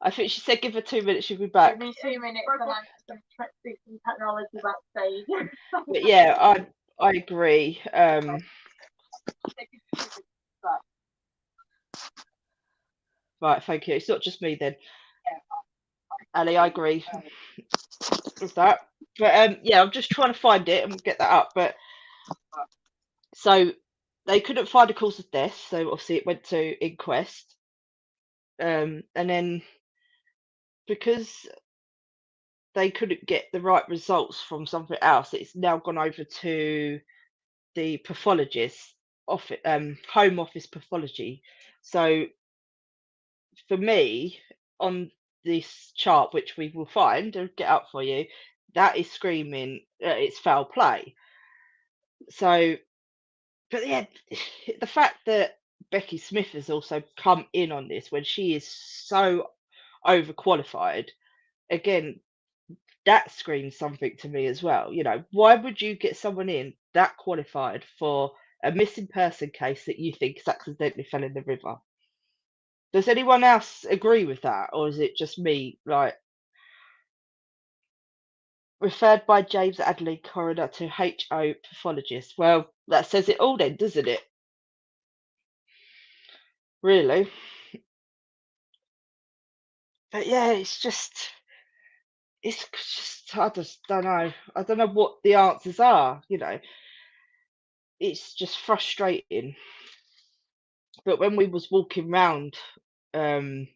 I think she said give her 2 minutes, she'll be back. Give me 2 minutes and I'm just going to do some technology backstage. But yeah, I agree. Right, thank you. It's not just me then. Ali, I agree with that. But yeah, I'm just trying to find it and we'll get that up. But so they couldn't find a cause of death, so obviously it went to inquest. And then because they couldn't get the right results from something else, it's now gone over to the pathologist office, home office pathology. So for me, on this chart, which we will find and get up for you, that is screaming it's foul play. So, but yeah, the fact that Becky Smith has also come in on this when she is so overqualified, again, that screams something to me as well. You know, why would you get someone in that qualified for a missing person case that you think has accidentally fell in the river? Does anyone else agree with that, or is it just me? Like, referred by James Adley, coroner, to HO pathologist. Well, that says it all then, doesn't it? Really? But yeah, it's just, I just don't know. I don't know what the answers are, you know. It's just frustrating. But when we was walking round, um,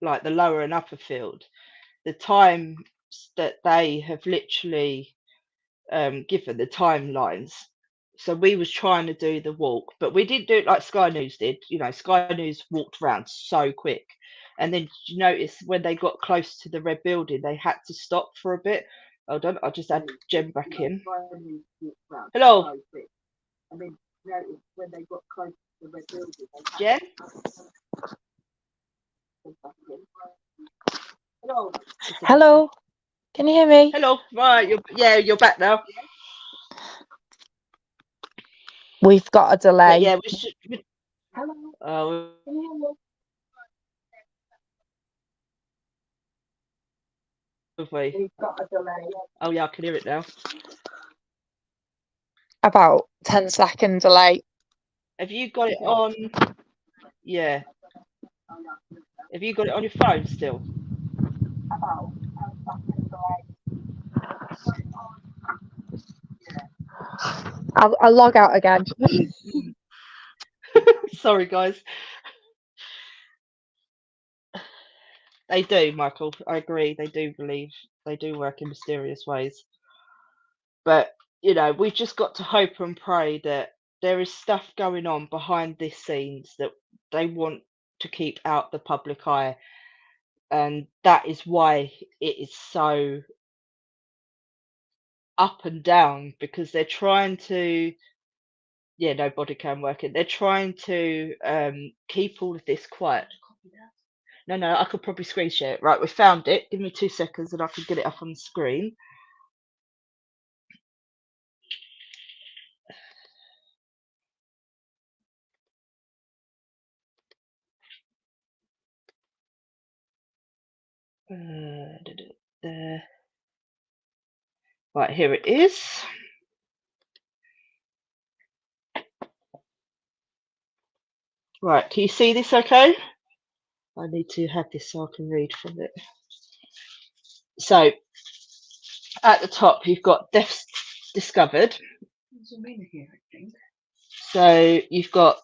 like the lower and upper field, the times that they have literally given the timelines. So we was trying to do the walk, but we didn't do it like Sky News did. You know, Sky News walked around so quick. And then you notice when they got close to the red building, they had to stop for a bit. Hold on, I'll just add Jen back in. Hello. Jen? Hello, can you hear me? Hello. Right, you're back now. We've got a But delay. yeah, we should. Oh, have we? Oh yeah, I can hear it now. About 10-second delay. Have you got it on? Yeah. Have you got it on your phone still? I'll log out again. Sorry, guys. They do, Michael. I agree. They do work in mysterious ways. But, you know, we've just got to hope and pray that there is stuff going on behind these scenes that they want to keep out the public eye. And that is why it is so up and down, because they're trying to, yeah, no body cam working. They're trying to keep all of this quiet. No, I could probably screen share it. Right, we found it. Give me 2 seconds and I can get it up on the screen. There. Right, here it is. Right, can you see this okay? I need to have this so I can read from it. So, at the top, you've got deaths discovered. So, you've got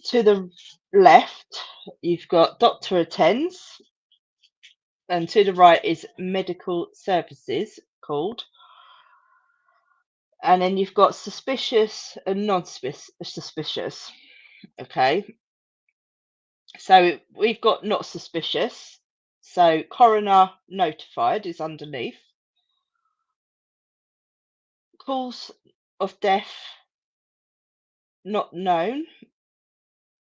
to the left, you've got doctor attends, and to the right is medical services called. And then you've got suspicious and non-suspicious. Okay, so we've got not suspicious. So coroner notified is underneath. Cause of death not known,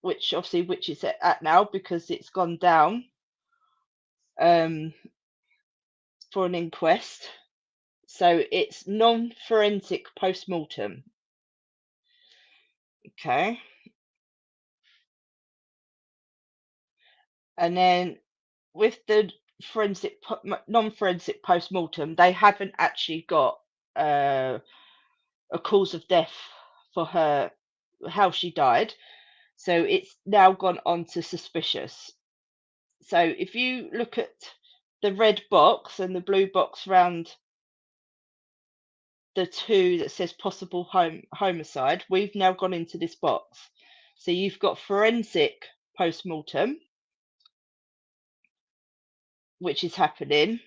which obviously which is at now because it's gone down um, for an inquest. So it's non-forensic post-mortem. Okay. And then with the non-forensic post-mortem, they haven't actually got a cause of death for her, how she died. So it's now gone on to suspicious. So if you look at the red box and the blue box round the two that says possible homicide, we've now gone into this box. So you've got forensic post-mortem, which is happening,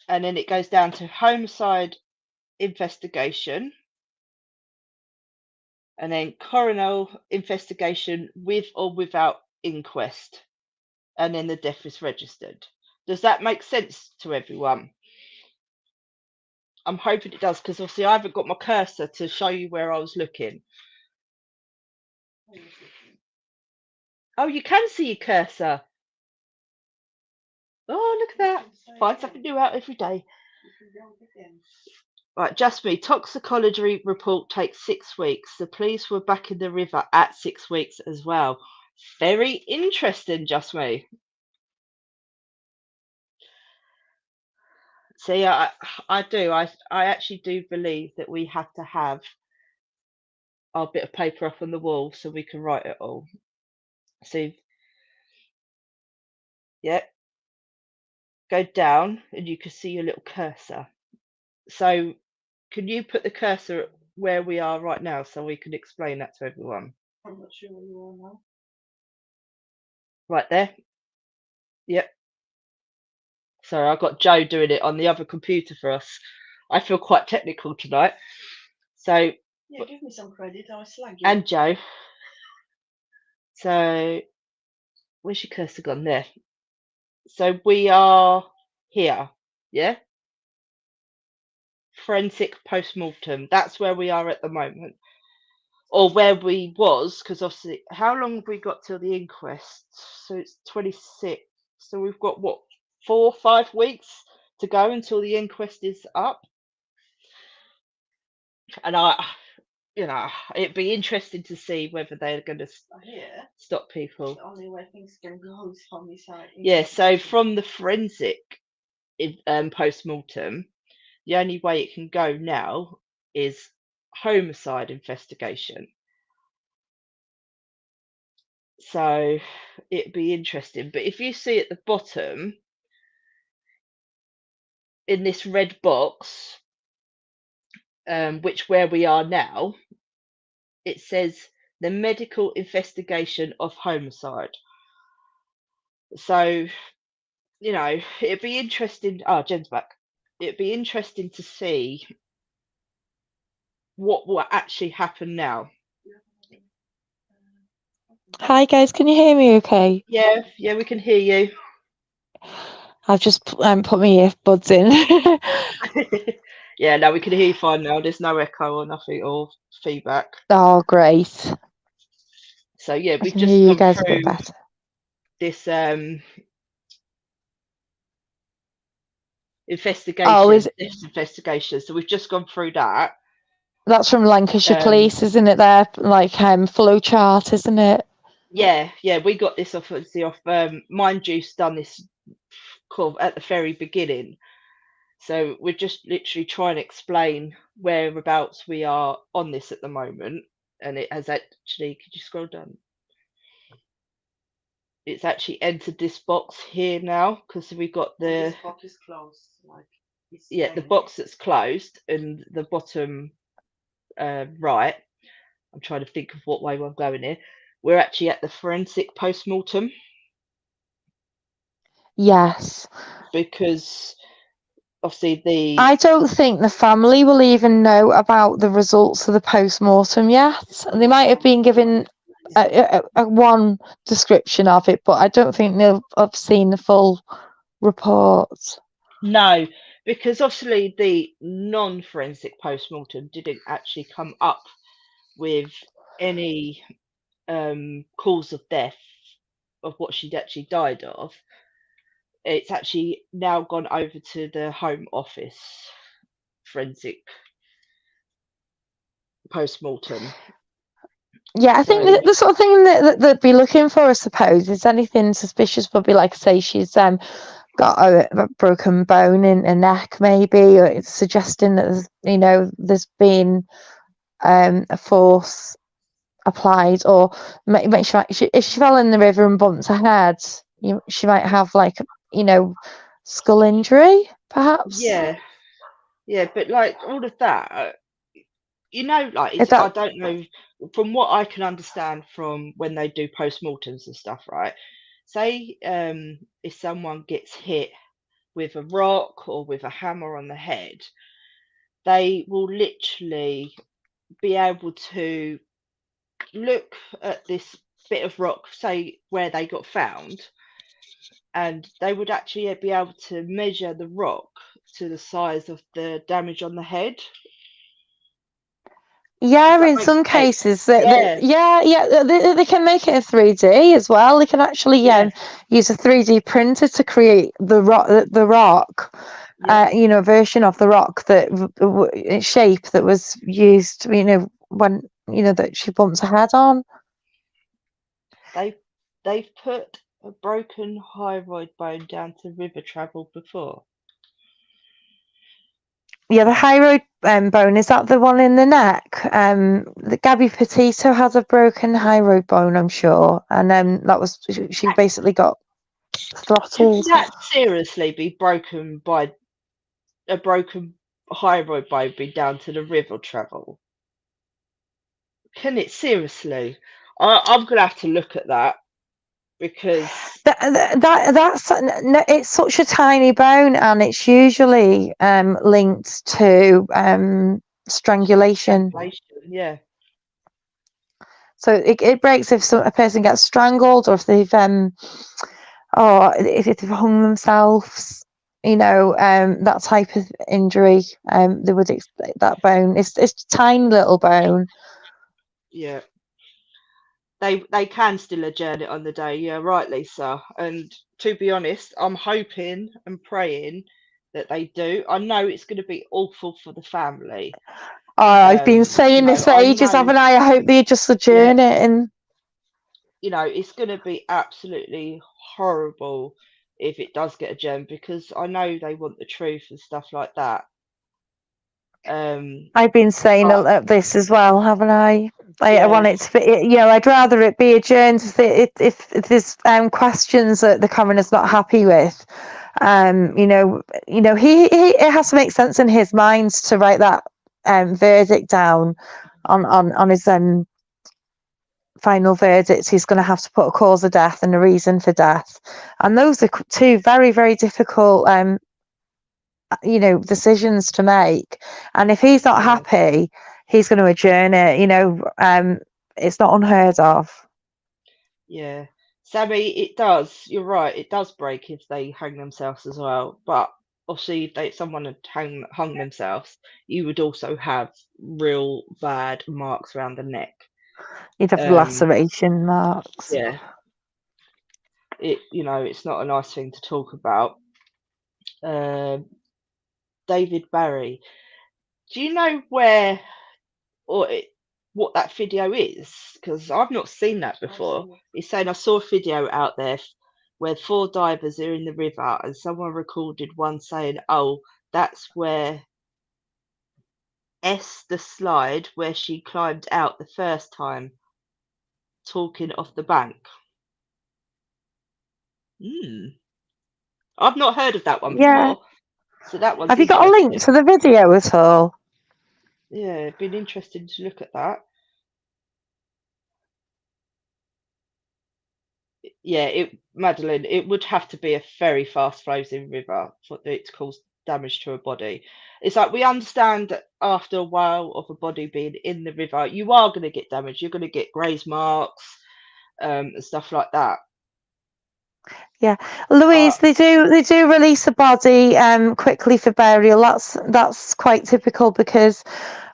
and then it goes down to homicide investigation, and then coroner investigation with or without inquest, and then the death is registered. Does that make sense to everyone? I'm hoping it does, because obviously I haven't got my cursor to show you where I was looking. Oh, you can see your cursor. Oh, look at that. Find something new out every day. Right, just me. Toxicology report takes 6 weeks. The police were back in the river at 6 weeks as well. Very interesting, just me. See, I actually do believe that we have to have our bit of paper up on the wall so we can write it all. See, yeah, go down and you can see your little cursor. So can you put the cursor where we are right now so we can explain that to everyone? I'm not sure where you are now. Right there. Yep. Sorry, I've got Joe doing it on the other computer for us. I feel quite technical tonight. So yeah, give me some credit. I slag you. And Joe. So where's your cursor gone? There. So we are here. Yeah. Forensic post-mortem. That's where we are at the moment. Or where we was, because obviously, how long have we got till the inquest? So it's 26. So we've got what, 4 or 5 weeks to go until the inquest is up. And it'd be interesting to see whether they're going to stop people. The only way things can go is from this side. Yeah. So from the forensic post-mortem, the only way it can go now is homicide investigation. So it'd be interesting. But if you see at the bottom in this red box, where we are now, it says the medical investigation of homicide. So, it'd be interesting. Oh, Jen's back. It'd be interesting to see what will actually happen now. Hi guys, can you hear me okay? Yeah, we can hear you. I've just put my earbuds in. Yeah, no, we can hear you fine now. There's no echo or nothing or feedback. Oh, great. So yeah, we've I can just hear you gone guys a through bit better. this investigation, investigation. So we've just gone through that. That's from Lancashire Police, isn't it? There, like flowchart, isn't it? Yeah, we got this off Mind Juice done this at the very beginning. So we're just literally trying to explain whereabouts we are on this at the moment, and it has actually. Could you scroll down? It's actually entered this box here now because we got the. This box is closed. The box that's closed and the bottom right. I'm trying to think of what way I'm going here. We're actually at the forensic post-mortem. Yes. Because obviously I don't think the family will even know about the results of the post-mortem yet. They might have been given a one description of it, but I don't think they'll have seen the full report. No, because obviously the non-forensic post-mortem didn't actually come up with any cause of death of what she'd actually died of. It's actually now gone over to the Home Office forensic post-mortem. Yeah, I think the sort of thing that they'd be looking for, I suppose, is anything suspicious. But like I say, she's got a broken bone in a neck, maybe, or it's suggesting that there's been a force applied, or if she fell in the river and bumped her head, she might have like skull injury, perhaps. Yeah, but like all of that, like Is I that don't know, from what I can understand from when they do postmortems and stuff, right? Say if someone gets hit with a rock or with a hammer on the head, they will literally be able to look at this bit of rock, say where they got found, and they would actually be able to measure the rock to the size of the damage on the head. Does that in make some sense? cases Yeah, they can make it a 3D as well. They can actually yeah, use a 3D printer to create the rock, yeah. a version of the rock that shape that was used, when that she bumped her head on. They've put a broken hyroid bone down to river travel before. Yeah, the hyroid bone, is that the one in the neck? The Gabby Petito has a broken hyroid bone, I'm sure, and that was she basically got Can throttled. that seriously be broken by a broken hyroid bone be down to the river travel? Can it seriously? I'm gonna have to look at that because That's it's such a tiny bone, and it's usually linked to strangulation. yeah, So it breaks if a person gets strangled, or if they've or if they've hung themselves. That type of injury. They would expect that bone. It's a tiny little bone. yeah. They can still adjourn it on the day. Yeah, right, Lisa. And to be honest, I'm hoping and praying that they do. I know it's going to be awful for the family. Oh, I've been saying this for I ages, know, haven't I? I hope they just yeah, adjourn it. And it's going to be absolutely horrible if it does get adjourned because I know they want the truth and stuff like that. I've been saying But this as well, haven't I? I want yeah, it to be, I'd rather it be adjourned if there's questions that the coroner's not happy with. He it has to make sense in his mind to write that verdict down on his final verdict. He's going to have to put a cause of death and a reason for death, and those are two very, very difficult decisions to make. And if he's not yeah, happy, he's going to adjourn it. It's not unheard of. yeah. Sammy, it does. You're right. It does break if they hang themselves as well. But obviously, if someone had hung themselves, you would also have real bad marks around the neck. You'd have Um, laceration marks. yeah, it's not a nice thing to talk about. Um, David Barry, do you know where what that video is? Because I've not seen that before. He's saying I saw a video out there where 4 divers are in the river and someone recorded one saying, "Oh, that's where the slide where she climbed out the first time, talking off the bank." I've not heard of that one Yeah. before, so that one's Have you got a link interesting. to the video at all? Yeah, it'd been interesting to look at that. Yeah, Madeline, it would have to be a very fast flowing river for it to cause damage to a body. It's like we understand that after a while of a body being in the river, you are going to get damage. You're going to get graze marks, and stuff like that. Yeah, Louise, But they do release a body quickly for burial. That's quite typical because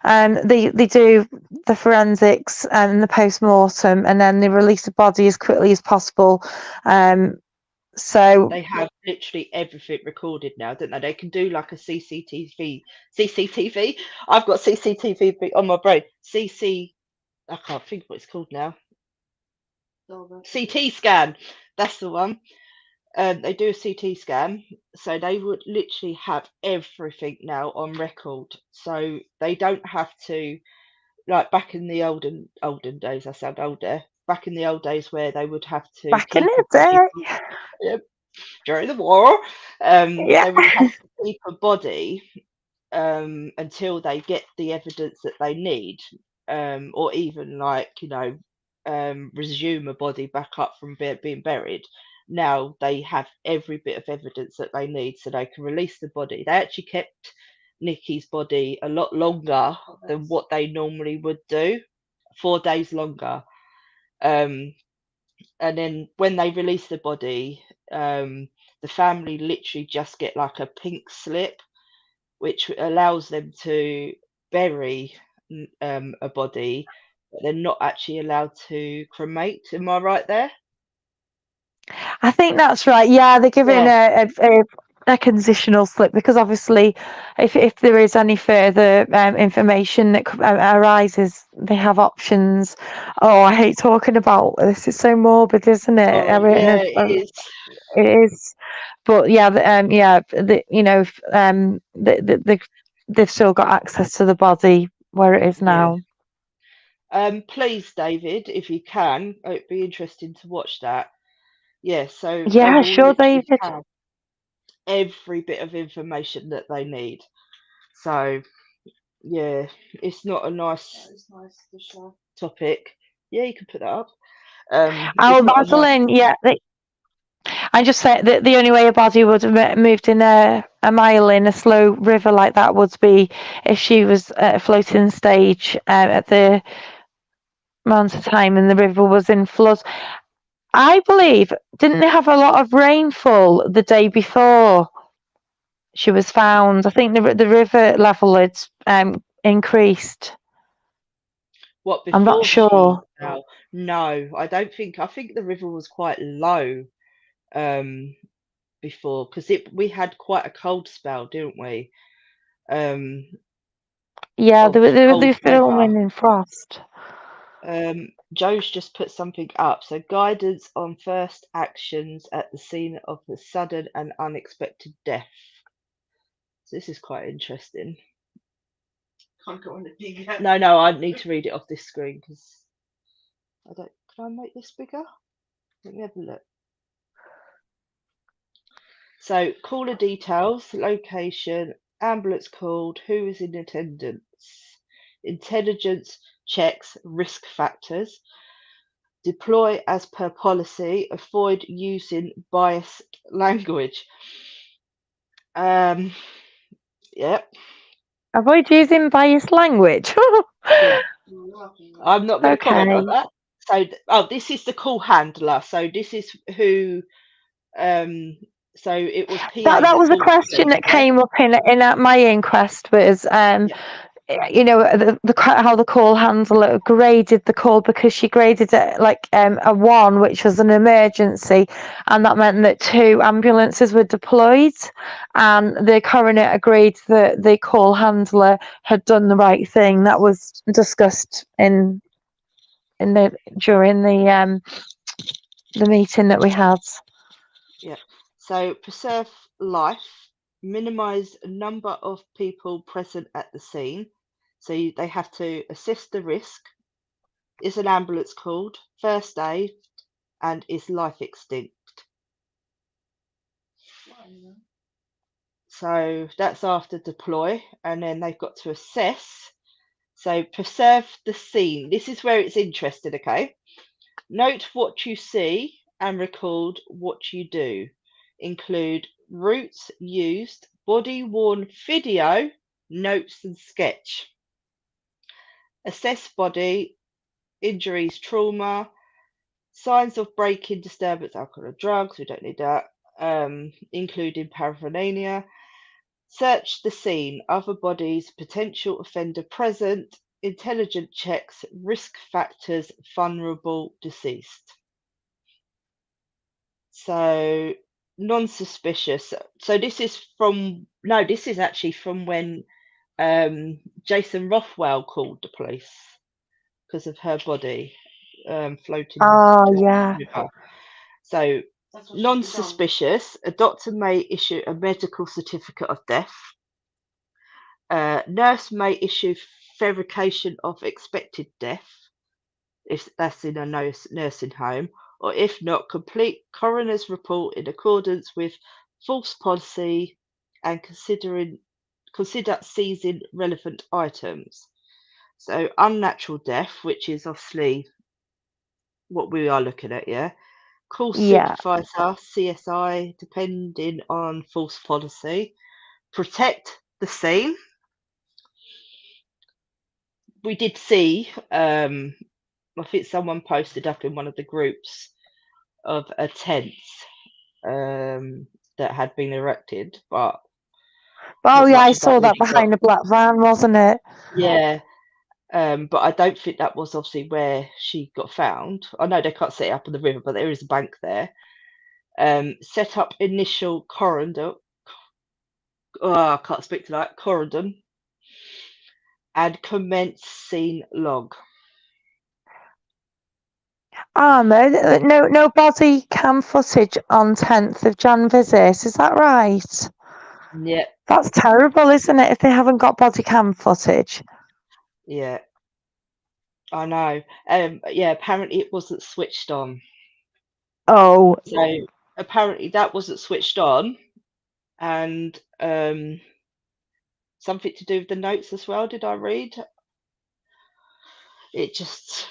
they do the forensics and the post-mortem, and then they release a body as quickly as possible. So they have literally everything recorded now, don't they? They can do like a CCTV. I've got CCTV on my brain. I can't think what it's called now. CT scan. That's the one. They do a CT scan, so they would literally have everything now on record. So they don't have to, like back in the olden days. I sound older. Back in the old days, where they would have to Back in keep a the body day. during the war, Yeah. they would have to keep a body until they get the evidence that they need, or even like resume a body back up from being buried. Now they have every bit of evidence that they need, so they can release the body. They actually kept Nikki's body a lot longer than what they normally would do, 4 days longer. Um, and then when they release the body, the family literally just get like a pink slip which allows them to bury a body, but they're not actually allowed to cremate. Am I right there? I think that's right. Yeah, they're giving Yeah. a conditional slip because obviously, if there is any further information that arises, they have options. Oh, I hate talking about this. It's so morbid, isn't it? Oh, yeah, it is. It is, but yeah, they've still got access to the body where it is Yeah. now. Please, David, if you can, it'd be interesting to watch that. Yeah, so they Yeah, will sure, literally David. have every bit of information that they need. So, yeah, it's not a That nice is nice to show. topic. Yeah, you can put that up. Oh, It's not a nice. Madeline, yeah, I just said that the only way a body would have moved in a mile in a slow river like that would be if she was at a floating stage at the amount of time and the river was in flood. I believe, didn't they have a lot of rainfall the day before she was found? I think the river level had increased. What, I'm not before she sure. fell? No, I don't think. I think the river was quite low um before, because it we had quite a cold spell, didn't we? Um Yeah, of they cold were still weather. in frost. Joe's just put something up. So guidance on first actions at the scene of the sudden and unexpected death. So this is quite interesting. Can't go on the big. No, I need to read it off this screen because I don't. Can I make this bigger? Let me have a look. So caller details, location, ambulance called, who is in attendance, intelligence checks, risk factors, deploy as per policy, avoid using biased language. Um, yep. Avoid using biased language. Yeah. I'm not going to comment on Okay. that. So, this is the call handler. So this is who. Um, so it was PA That that was a talked to them. question that Yeah. came up in at my inquest was Yeah. how the call handler graded the call because she graded it like a 1, which was an emergency, and that meant that 2 ambulances were deployed, and the coroner agreed that the call handler had done the right thing. That was discussed during the meeting that we had. Yeah. So preserve life, minimize number of people present at the scene. So they have to assess the risk. Is an ambulance called? First aid, and is life extinct? So that's after deploy, and then they've got to assess. So preserve the scene. This is where it's interesting, okay? Note what you see and record what you do. Include routes used, body worn video, notes and sketch. Assess body, injuries, trauma, signs of break-in, disturbance, alcohol or drugs. We don't need that. Including paraphernalia. Search the scene, other bodies, potential offender present, intelligent checks, risk factors, vulnerable, deceased. So non-suspicious. So this is from no, this is actually from when Jason Rothwell called the police because of her body floating Oh down yeah. the river. So That's what should be done. Non-suspicious, a doctor may issue a medical certificate of death. Nurse may issue verification of expected death, if that's in a nursing home, or if not, complete coroner's report in accordance with false policy and consider seizing relevant items. So unnatural death, which is obviously what we are looking at, yeah. Call Yeah. supervisor, CSI, depending on false policy. Protect the scene. We did see, I think someone posted up in one of the groups of a tent that had been erected, but Oh not yeah, I much of that saw that really got. behind a black van, wasn't it? Yeah, but I don't think that was obviously where she got found. I know they can't set it up on the river, but there is a bank there. Set up initial corridor. Oh, I can't speak to that. Corridor. And commence scene log. No body cam footage on 10th of Jan visit. Is that right? Yeah, That's terrible, isn't it? If they haven't got body cam footage. yeah, I know. Yeah, apparently it wasn't switched on. Oh, So apparently that wasn't switched on, and something to do with the notes as well. Did I read? It's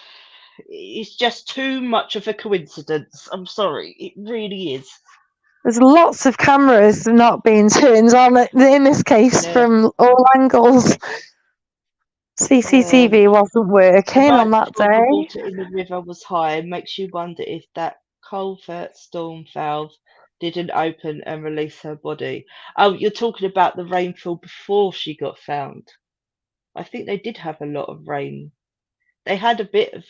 just too much of a coincidence. I'm sorry, it really is. there's lots of cameras not being turned on in this case Yeah. from all angles. CCTV wasn't The working night on that before the day. water in the river was high makes you wonder if that culvert storm valve didn't open and release her body. Oh, you're talking about the rainfall before she got found. I think they did have a lot of rain. They had a bit of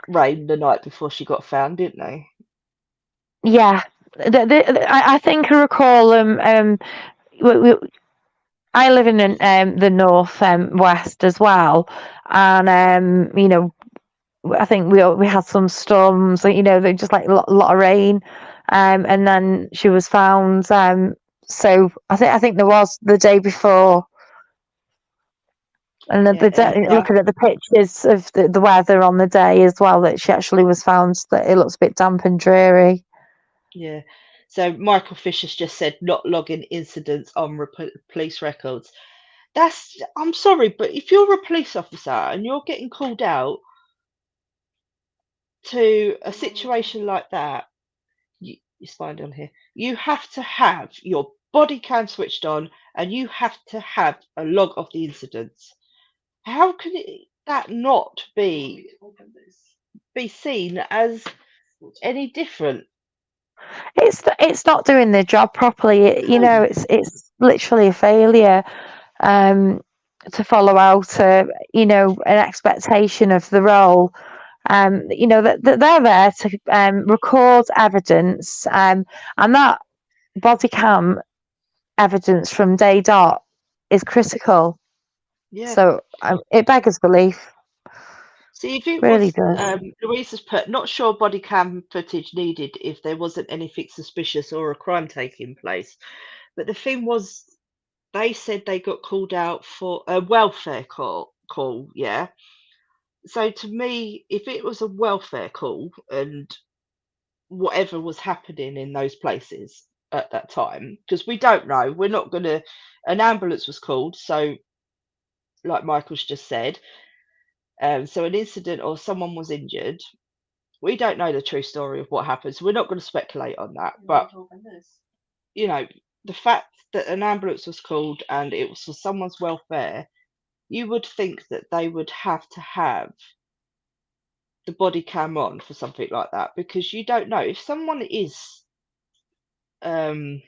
rain the night before she got found, didn't they? Yeah, I think I recall I live in the north west as well, and I think we had some storms, they just like a lot of rain, and then she was found. So I think there was the day before, and looking at the pictures of the weather on the day as well, that she actually was found, that it looks a bit damp and dreary. Yeah. So Michael Fisher's just said not logging incidents on police records. I'm sorry, but if you're a police officer and you're getting called out to a situation like that, it's fine on here. You have to have your body cam switched on and you have to have a log of the incidents. How can that not be seen as any different? It's not doing the job properly. No. It's literally a failure to follow out an expectation of the role. That they're there to record evidence, and that body cam evidence from day dot is critical. Yeah. So it beggars belief. See, if it Really was, does. Louise has put, not sure body cam footage needed if there wasn't anything suspicious or a crime taking place. But the thing was, they said they got called out for a welfare call, yeah. So to me, if it was a welfare call and whatever was happening in those places at that time, because we don't know, we're not going to, an ambulance was called. So, like Michael's just said, so an incident or someone was injured. We don't know the true story of what happened, so we're not going to speculate on that. But the fact that an ambulance was called and it was for someone's welfare, you would think that they would have to have the body cam on for something like that, because you don't know if someone is I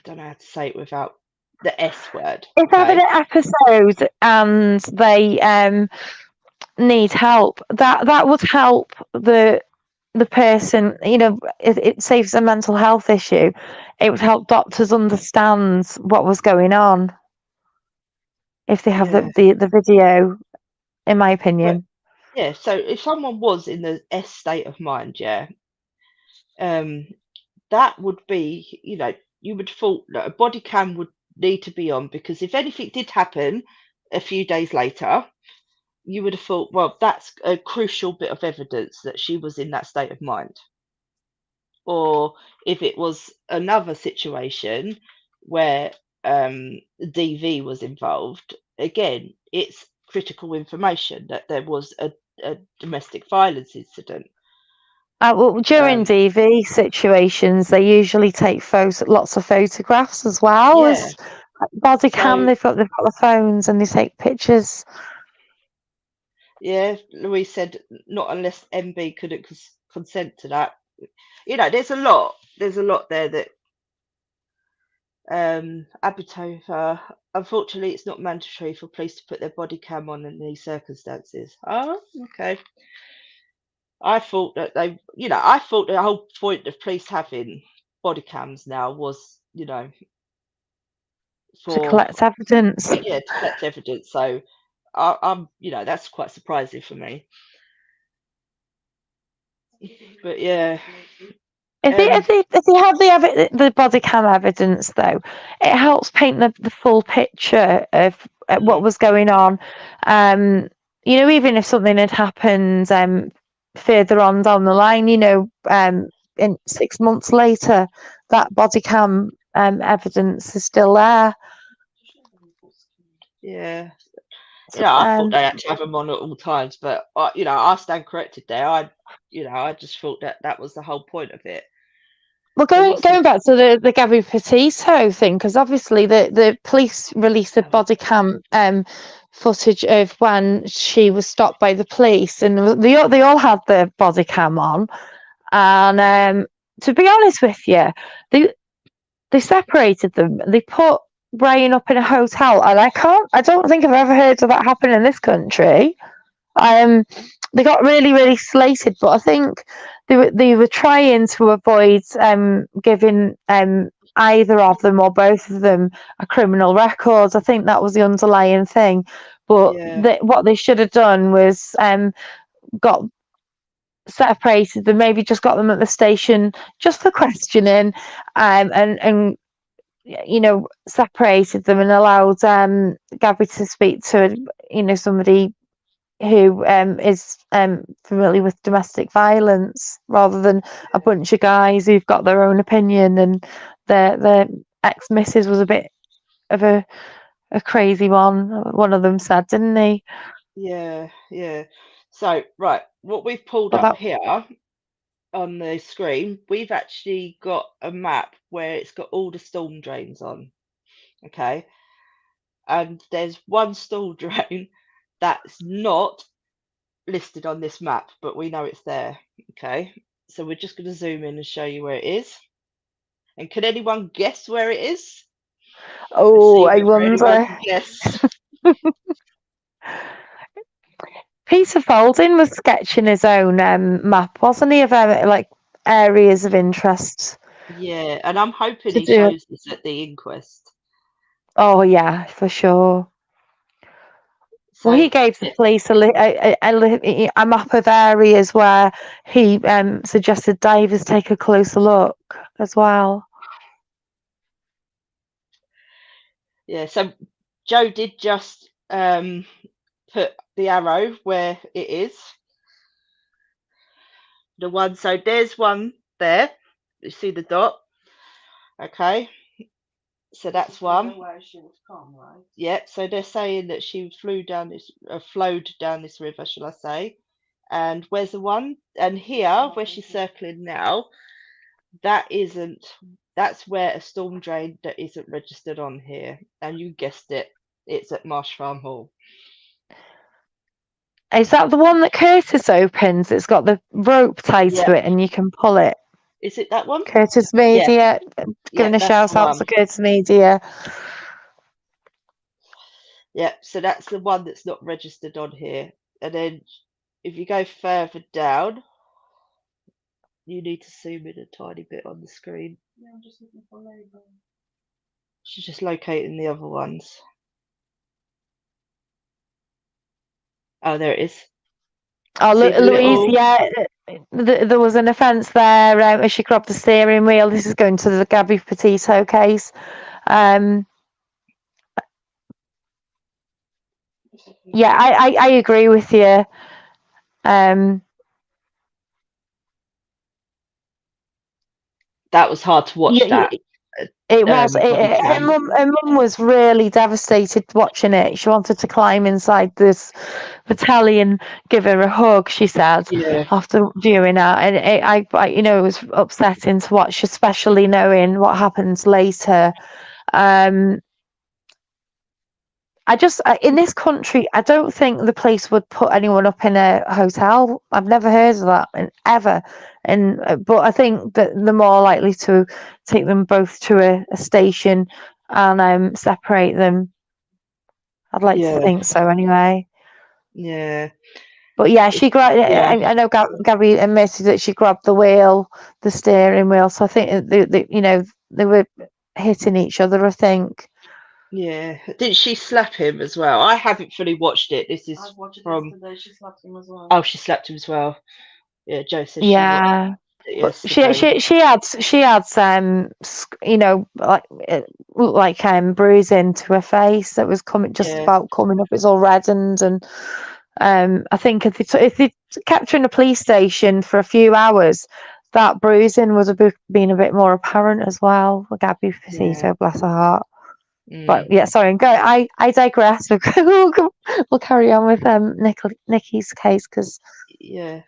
don't know how to say it without the S word. If having an episode and they need help, that would help the person. It saves a mental health issue. It would help doctors understand what was going on if they have the video, in my opinion. Yeah, so if someone was in the S state of mind, yeah, um, that would be, you would thought that a body cam would need to be on, because if anything did happen a few days later, you would have thought, well, that's a crucial bit of evidence that she was in that state of mind. Or if it was another situation where DV was involved, again, it's critical information that there was a domestic violence incident. Well, during Um, DV situations, they usually take lots of photographs as well yeah, as body cam. so They've got the phones and they take pictures. yeah, Louise said not unless MB couldn't consent to that. There's a lot there that Abitover. Unfortunately, it's not mandatory for police to put their body cam on in these circumstances. Oh, okay. I thought the whole point of police having body cams now was, To for collect evidence. yeah, to collect evidence. So that's quite surprising for me. But yeah, If they, um, if they, if they have the body cam evidence, though, it helps paint the full picture of what mhm, was going on. Even if something had happened further on down the line, in 6 months later, that body cam evidence is still there. yeah, I thought Um, they had to have them on at all times, but I stand corrected there. I just thought that was the whole point of it. Well, So going what's this? going back to the Gabby Petito thing, because obviously the police released the body cam footage of when she was stopped by the police, and they all had the body cam on. And to be honest with you, they separated them. They put Brian up in a hotel, and I don't think I've ever heard of that happen in this country. Um, they got really, really slated, but I think they were trying to avoid giving either of them or both of them a criminal record. I think that was the underlying thing. But Yeah, what they should have done was got separated them, maybe just got them at the station just for questioning, and separated them and allowed Gabby to speak to somebody who is familiar with domestic violence, rather than a bunch of guys who've got their own opinion. And their ex-missus was a bit of a crazy one of them said, didn't he? yeah. So right, what we've pulled But up that here on the screen, we've actually got a map where it's got all the storm drains on. Okay, and there's one storm drain that's not listed on this map, but we know it's there. Okay, so we're just going to zoom in and show you where it is. And can anyone guess where it is? Let's oh, see I whether anyone wonder. can guess. Peter Folding was sketching his own map, wasn't he, of like areas of interest Yeah, and I'm hoping to he do. shows this at the inquest. Oh yeah, for sure. Well, So he gave the yeah, police a map of areas where he suggested divers take a closer look as well. yeah. So Joe did just put the arrow where it is. The one, so there's one there. You see the dot? Okay, so that's one. Where she was from, right? Yeah, so they're saying that she flowed down this river, shall I say? And where's the one? And here, where she's circling now, that isn't. That's where a storm drain that isn't registered on here. And you guessed it, it's at Marsh Farm Hall. Is that the one that Curtis opens? It's got the rope tied Yeah, to it and you can pull it. is it that one? Curtis Yeah, Media, yeah, giving a that's the shout out to one. Curtis Media. Yeah, so that's the one that's not registered on here. And then if you go further down, you need to zoom in a tiny bit on the screen. Yeah, I'm just looking for label. She's just locating the other ones. Oh, there it is. Oh, See the Louise, little, yeah, there was an offence there as she grabbed the steering wheel. This is going to the Gabby Petito case. Yeah, I agree with you. that was hard to watch Yeah, that it was. body cam. Her mum was really devastated watching it. She wanted to climb inside the telly and give her a hug. She said Yeah, after viewing that, and it was upsetting to watch, especially knowing what happens later. In this country, I don't think the police would put anyone up in a hotel. I've never heard of that ever. But I think that they're more likely to take them both to a station and separate them. I'd like to yeah, think so anyway. yeah. But yeah, It's, she grabbed. yeah, I know Gabby admitted that she grabbed the steering wheel. So I think they were hitting each other. I think. yeah. Didn't she slap him as well? I haven't fully watched it. This is I watched it from. yesterday. She slapped him as well. Oh, she slapped him as well. Yeah, Joe says she watched Yeah. it But yesterday. she had bruising to her face that was just Yeah, about coming up. It's all reddened, and I think if they kept her in a police station for a few hours, that bruising would have been a bit more apparent as well. Gabby yeah. Petito, bless her heart. But Mm, yeah, sorry, go. I digress. We'll carry on with Nikki's case because yeah.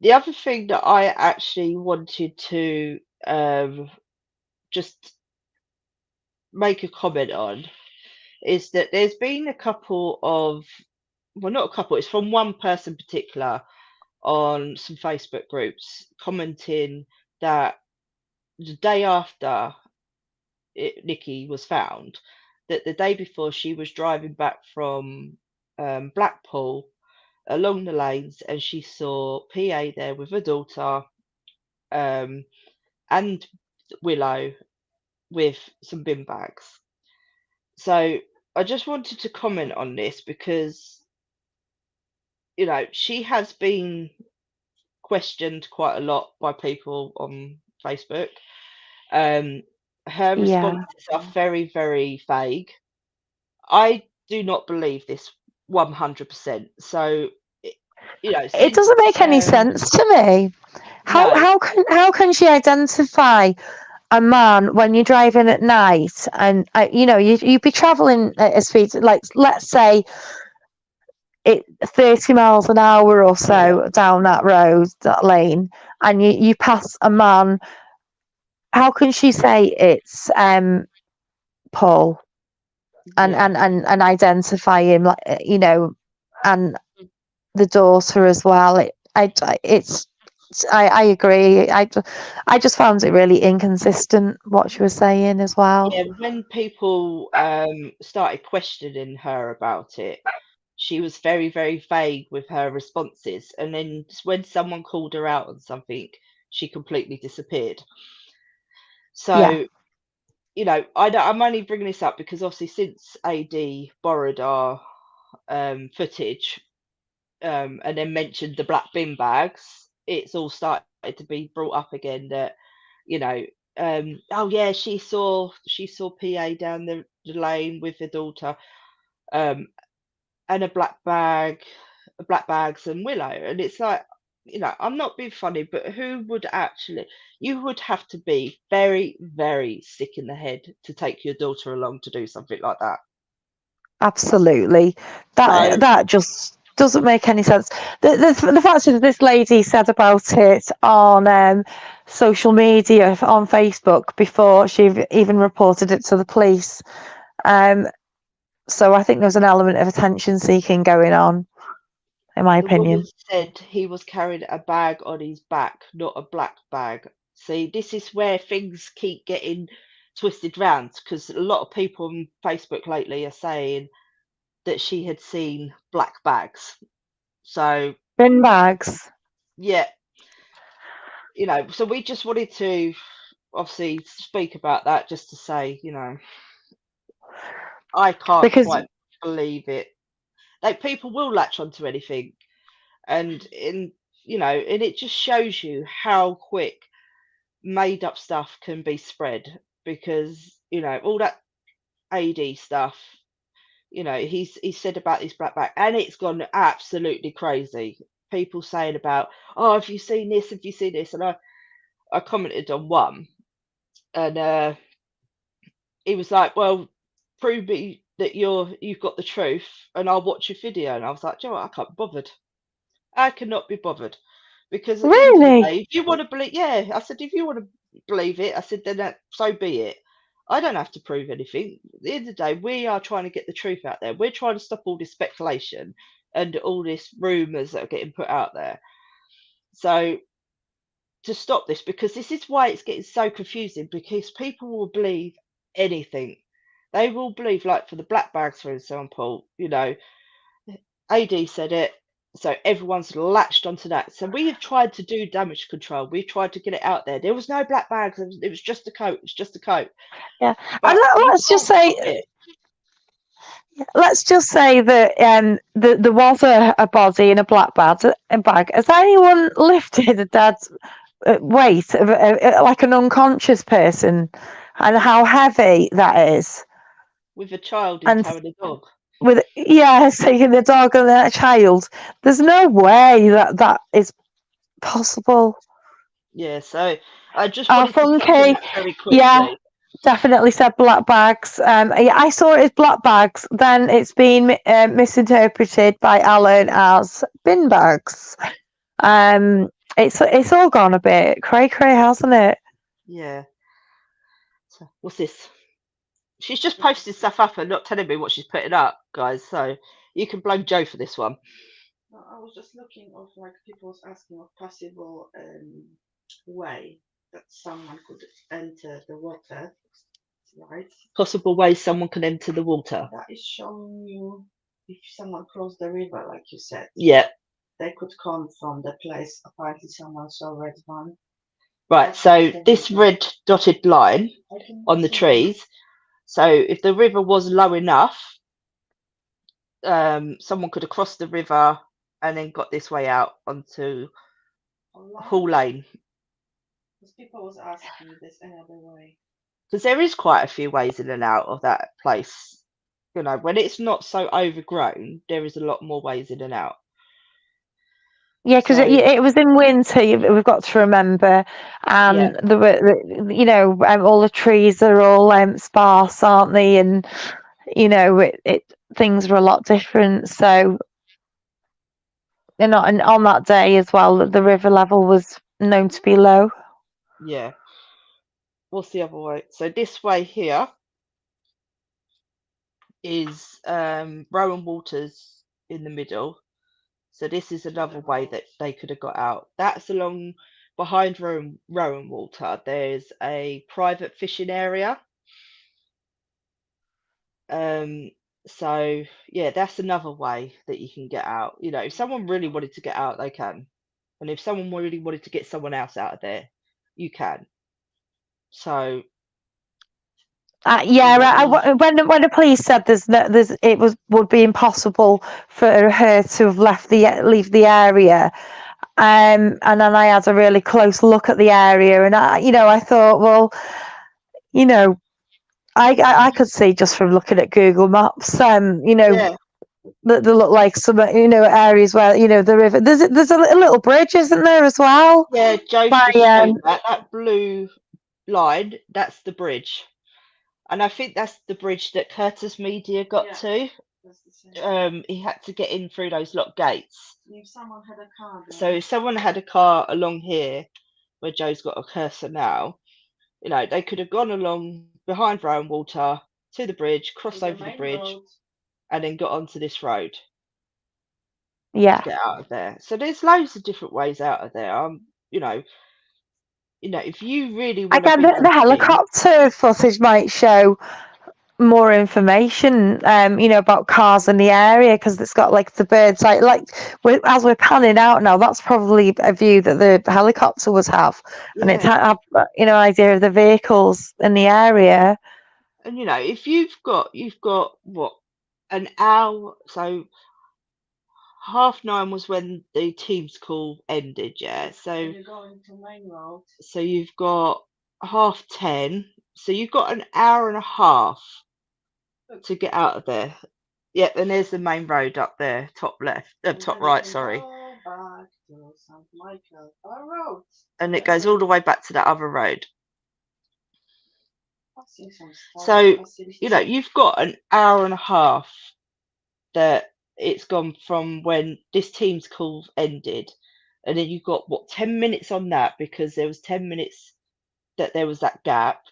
The other thing that I actually wanted to just make a comment on is that there's been a couple of, well, not a couple, it's from one person in particular on some Facebook groups commenting that the day after Nikki was found, that the day before she was driving back from Blackpool along the lanes and she saw PA there with her daughter um, and Willow with some bin bags. So I just wanted to comment on this because, she has been questioned quite a lot by people on Facebook. Um, Her yeah, responses are very, very vague. I do not believe this 100%. So, it- it since doesn't make any sense to me. no, How can she identify a man when you're driving at night and you'd be traveling at a speed like let's say it 30 miles an hour or yeah, so down that lane, and you pass a man. How can she say it's Paul and yeah, and and, and identify him and the daughter as well? I agree. I just found it really inconsistent what she was saying as well. yeah. When people started questioning her about it, she was very, very vague with her responses. And then when someone called her out on something, she completely disappeared. Yeah, So, I'm only bringing this up because obviously since AD borrowed our footage and then mentioned the black bin bags, it's all started to be brought up again that, you know, oh yeah, she saw PA down the lane with her daughter, um, and a black bags and Willow, and it's like, I'm not being funny, but who would actually? You would have to be very, very sick in the head to take your daughter along to do something like that. absolutely. That So that just doesn't make any sense. The fact is, this lady said about it on social media on Facebook before she even reported it to the police. Um, so I think there's an element of attention seeking going on, in my the woman opinion. said he was carrying a bag on his back, not a black bag. See, this is where things keep getting twisted round because a lot of people on Facebook lately are saying that she had seen black bags. So, Bin bags. yeah, so we just wanted to obviously speak about that just to say, I can't Because quite believe it. Like, people will latch onto anything. and and it just shows you how quick made up stuff can be spread, because all that AD stuff. He said about this black bag, and it's gone absolutely crazy. People saying about, oh, have you seen this? Have you seen this? And I commented on one, and he was like, well, prove me that you've got the truth, and I'll watch your video. And I was like, "Do you know what? I can't be bothered. I cannot be bothered, because at the end of the Really? day, if you want to believe, yeah, I said, if you want to believe it, I said, then so be it. I don't have to prove anything. At the end of the day, we are trying to get the truth out there. We're trying to stop all this speculation and all this rumours that are getting put out there. So to stop this, because this is why it's getting so confusing, because people will believe anything. They will believe, like for the black bags, for example, AD said it, so everyone's latched onto that. So we have tried to do damage control. We tried to get it out there. There was no black bags. It was just a coat. It was just a coat. Yeah. And But you let's just can't say, stop it. that there was a body in a black bag. Has anyone lifted a dad's weight of like an unconscious person, and how heavy that is? With a child in And tow and a dog. taking the dog and a child. There's no way that is possible. Yeah, so I just Oh, wanted to touch on funky. that very Yeah, quickly. definitely said black bags. Yeah, I saw it as black bags. Then it's been misinterpreted by Alan as bin bags. It's all gone a bit cray, hasn't it? Yeah. So, what's this? She's just posted stuff up and not telling me what she's putting up, guys. So you can blame Joe for this one. No, I was just looking of like people was asking of possible way that someone could enter the water, right? Possible ways someone can enter the water. That is showing you if someone crossed the river, like you said. Yeah. They could come from the place. Apparently, someone saw red one. Right. So this red dotted line on the trees. So if the river was low enough, someone could have crossed the river and then got this way out onto Hall Lane. Because people was asking if there's any other way. Because there is quite a few ways in and out of that place. When it's not so overgrown, there is a lot more ways in and out. Yeah, because So, it was in winter. We've got to remember, and there were, all the trees are all sparse, aren't they? And things were a lot different. So, and on that day as well, the river level was known to be low. yeah. What's the other way? So this way here is Rowan Waters in the middle. So this is another way that they could have got out. That's along behind Rowan Water. There's a private fishing area. So yeah, that's another way that you can get out. If someone really wanted to get out, they can. And if someone really wanted to get someone else out of there, you can. So when the police said would be impossible for her to have leave the area, and then I had a really close look at the area, and I thought, well, I could see just from looking at Google Maps, yeah, that they look like some areas where the river. There's a little bridge, isn't there, as well? yeah, Joe's just showed that blue line. That's the bridge. And I think that's the bridge that Curtis Media got to. He had to get in through those locked gates. If someone had a car. So if someone had a car along here, where Joe's got a cursor now, they could have gone along behind Rowan Water to the bridge, crossed over the bridge, and then got onto this road. Yeah. To get out of there. So there's loads of different ways out of there. If you really want to again, the helicopter footage might show more information, about cars in the area, because it's got like the bird's eye. As we're panning out now, that's probably a view that the helicopter would have, and it have idea of the vehicles in the area. And if you've got what, an hour, so 9:30 was when the Teams call ended, yeah. When So you go into main road, you've got 10:30. So you've got an hour and a half to get out of there. Yep, and there's the main road up there, top left, and top then you right, can sorry. go back to St. Michael road. And it goes all the way back to that other road. I've seen some So, you know, facilities. you've got an hour and a half that it's gone from when this Teams call ended, and then you've got what 10 minutes on that because there was 10 minutes that there was that gap.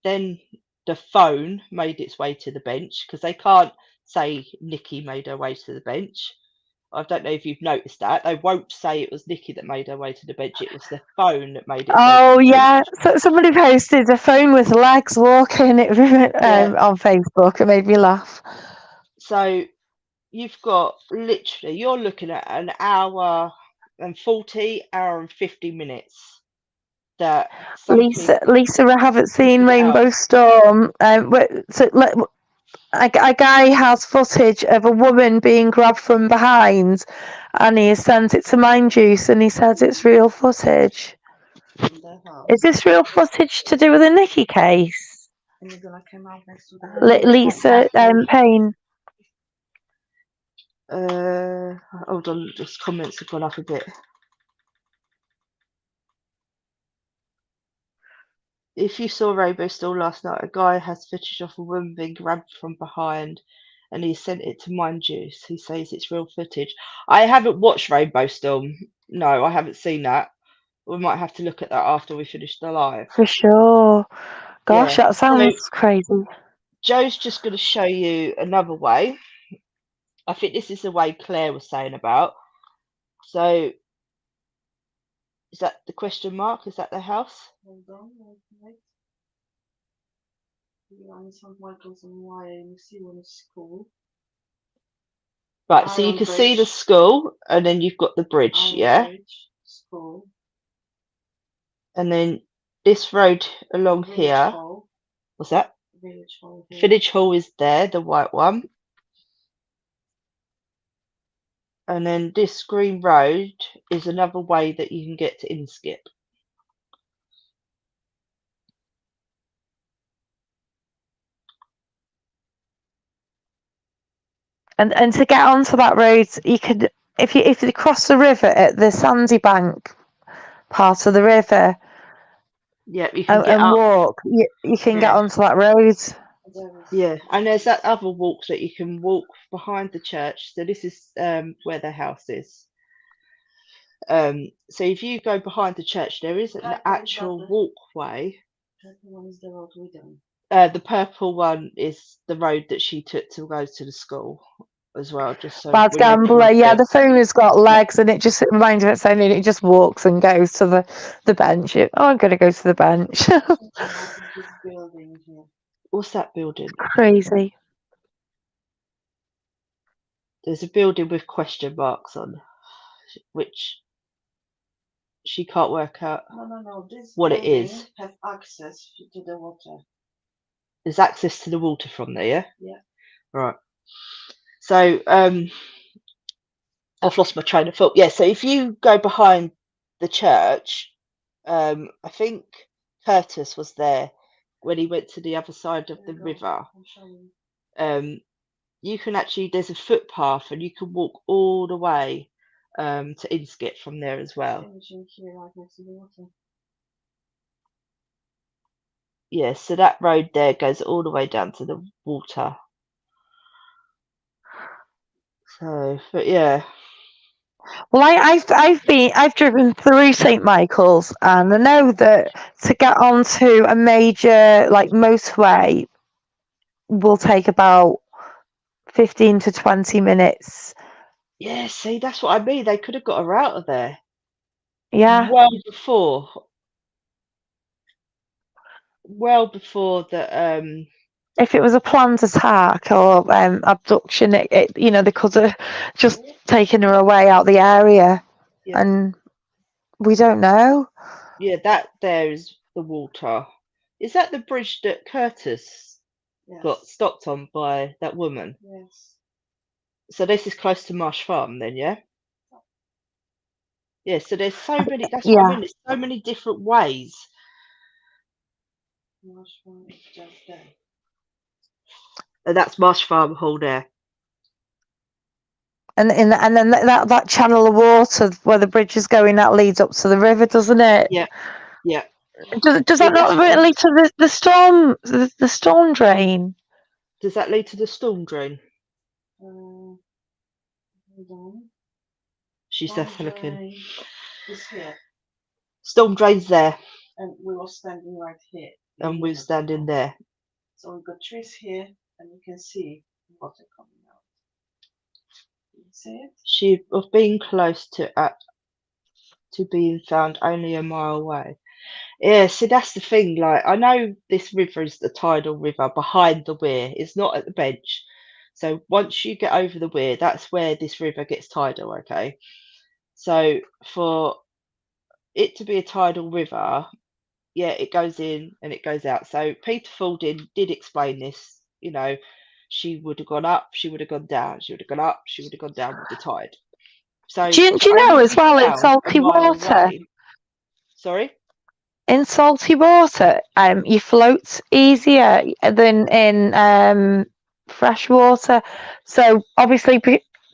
Then the phone made its way to the bench because they can't say Nikki made her way to the bench. I don't know if you've noticed that. They won't say it was Nikki that made her way to the bench. It was the phone that made its way to Oh the bench. yeah, so somebody posted a phone with legs walking it Yeah. on Facebook. It made me laugh. So you've got literally, you're looking at an hour and 40, hour and 50 minutes that something Lisa, I haven't seen to get out. Rainbow Storm. A guy has footage of a woman being grabbed from behind, and he has sent it to Mind Juice, and he says it's real footage. In their house. Is this real footage to do with the Nikki case? And you're gonna come out next to the Lisa Payne. Hold on, just comments have gone up a bit. If you saw Rainbow Storm last night, a guy has footage of a woman being grabbed from behind and he sent it to Mind Juice. He says it's real footage. I haven't watched Rainbow Storm. No, I haven't seen that. We might have to look at that after we finish the live. For sure. Gosh, Yeah. that sounds crazy. Joe's just going to show you another way. I think this is the way Claire was saying about. So, is that the question mark? Is that the house? Hold on, wait. You're on St. Michael's and YMC on a school. Right, so you can see the school and then you've got the bridge, yeah? Bridge, school. And then this road along Village here. Hall. What's that? Village Hall. Here. Village Hall is there, the white one. And then this green road is another way that you can get to Inskip. And to get onto that road, you could if you cross the river at the sandy bank part of the river. Yeah, you can get and up. walk. You can get onto that road. Yeah, and there's that other walk that you can walk behind the church. So this is where the house is. So if you go behind the church, there is an actual walkway. The purple one is the road that she took to go to the school as well. Just so Bad Gambler, yeah, the phone has got legs, and it just reminds me of saying it just walks and goes to the bench. I'm going to go to the bench. What's that building? Crazy. There's a building with question marks on, which she can't work out what it is. Have access to the water. There's access to the water from there, yeah? Yeah. Right. So I've lost my train of thought. Yeah, so if you go behind the church, I think Curtis was there when he went to the other side of the river. You can actually, there's a footpath and you can walk all the way to Inskip from there as well. Yeah, so that road there goes all the way down to the water. So, but yeah. Well, I've driven through St. Michael's, and I know that to get onto a major like motorway will take about 15 to 20 minutes. Yeah, see, that's what I mean. They could have got her out of there. Yeah. Well before the if it was a planned attack or abduction, they could have just taken her away out the area, and we don't know. Yeah, that there is the water. Is that the bridge that Curtis got stopped on by that woman? Yes. So this is close to Marsh Farm then, yeah? Yeah, so there's so many, that's what I Yeah. mean, there's so many different ways. Marsh Farm is just there. And that's Marsh Farm Hall there. And then that channel of water where the bridge is going, that leads up to the river, doesn't it? Yeah, yeah. Does See, that that's not what lead to the storm drain? does that lead to the storm drain? Hold on. She's Storm just looking. drain is here, Storm drain's there, and we were standing right here. in and the we're middle. standing there. So we've got trees here, and you can see water coming out. You see it? She of being close to being found only a mile away. Yeah, see that's the thing. Like I know this river is the tidal river behind the weir. It's not at the bench. So once you get over the weir, that's where this river gets tidal. Okay. So for it to be a tidal river, yeah, it goes in and it goes out. So Peter Falding did explain this. You know, she would have gone up, she would have gone down, she would have gone up, she would have gone down with the tide. So Do to you know only as be well? It's found a salty mile water. away. Sorry. In salty water, you float easier than in fresh water. So obviously,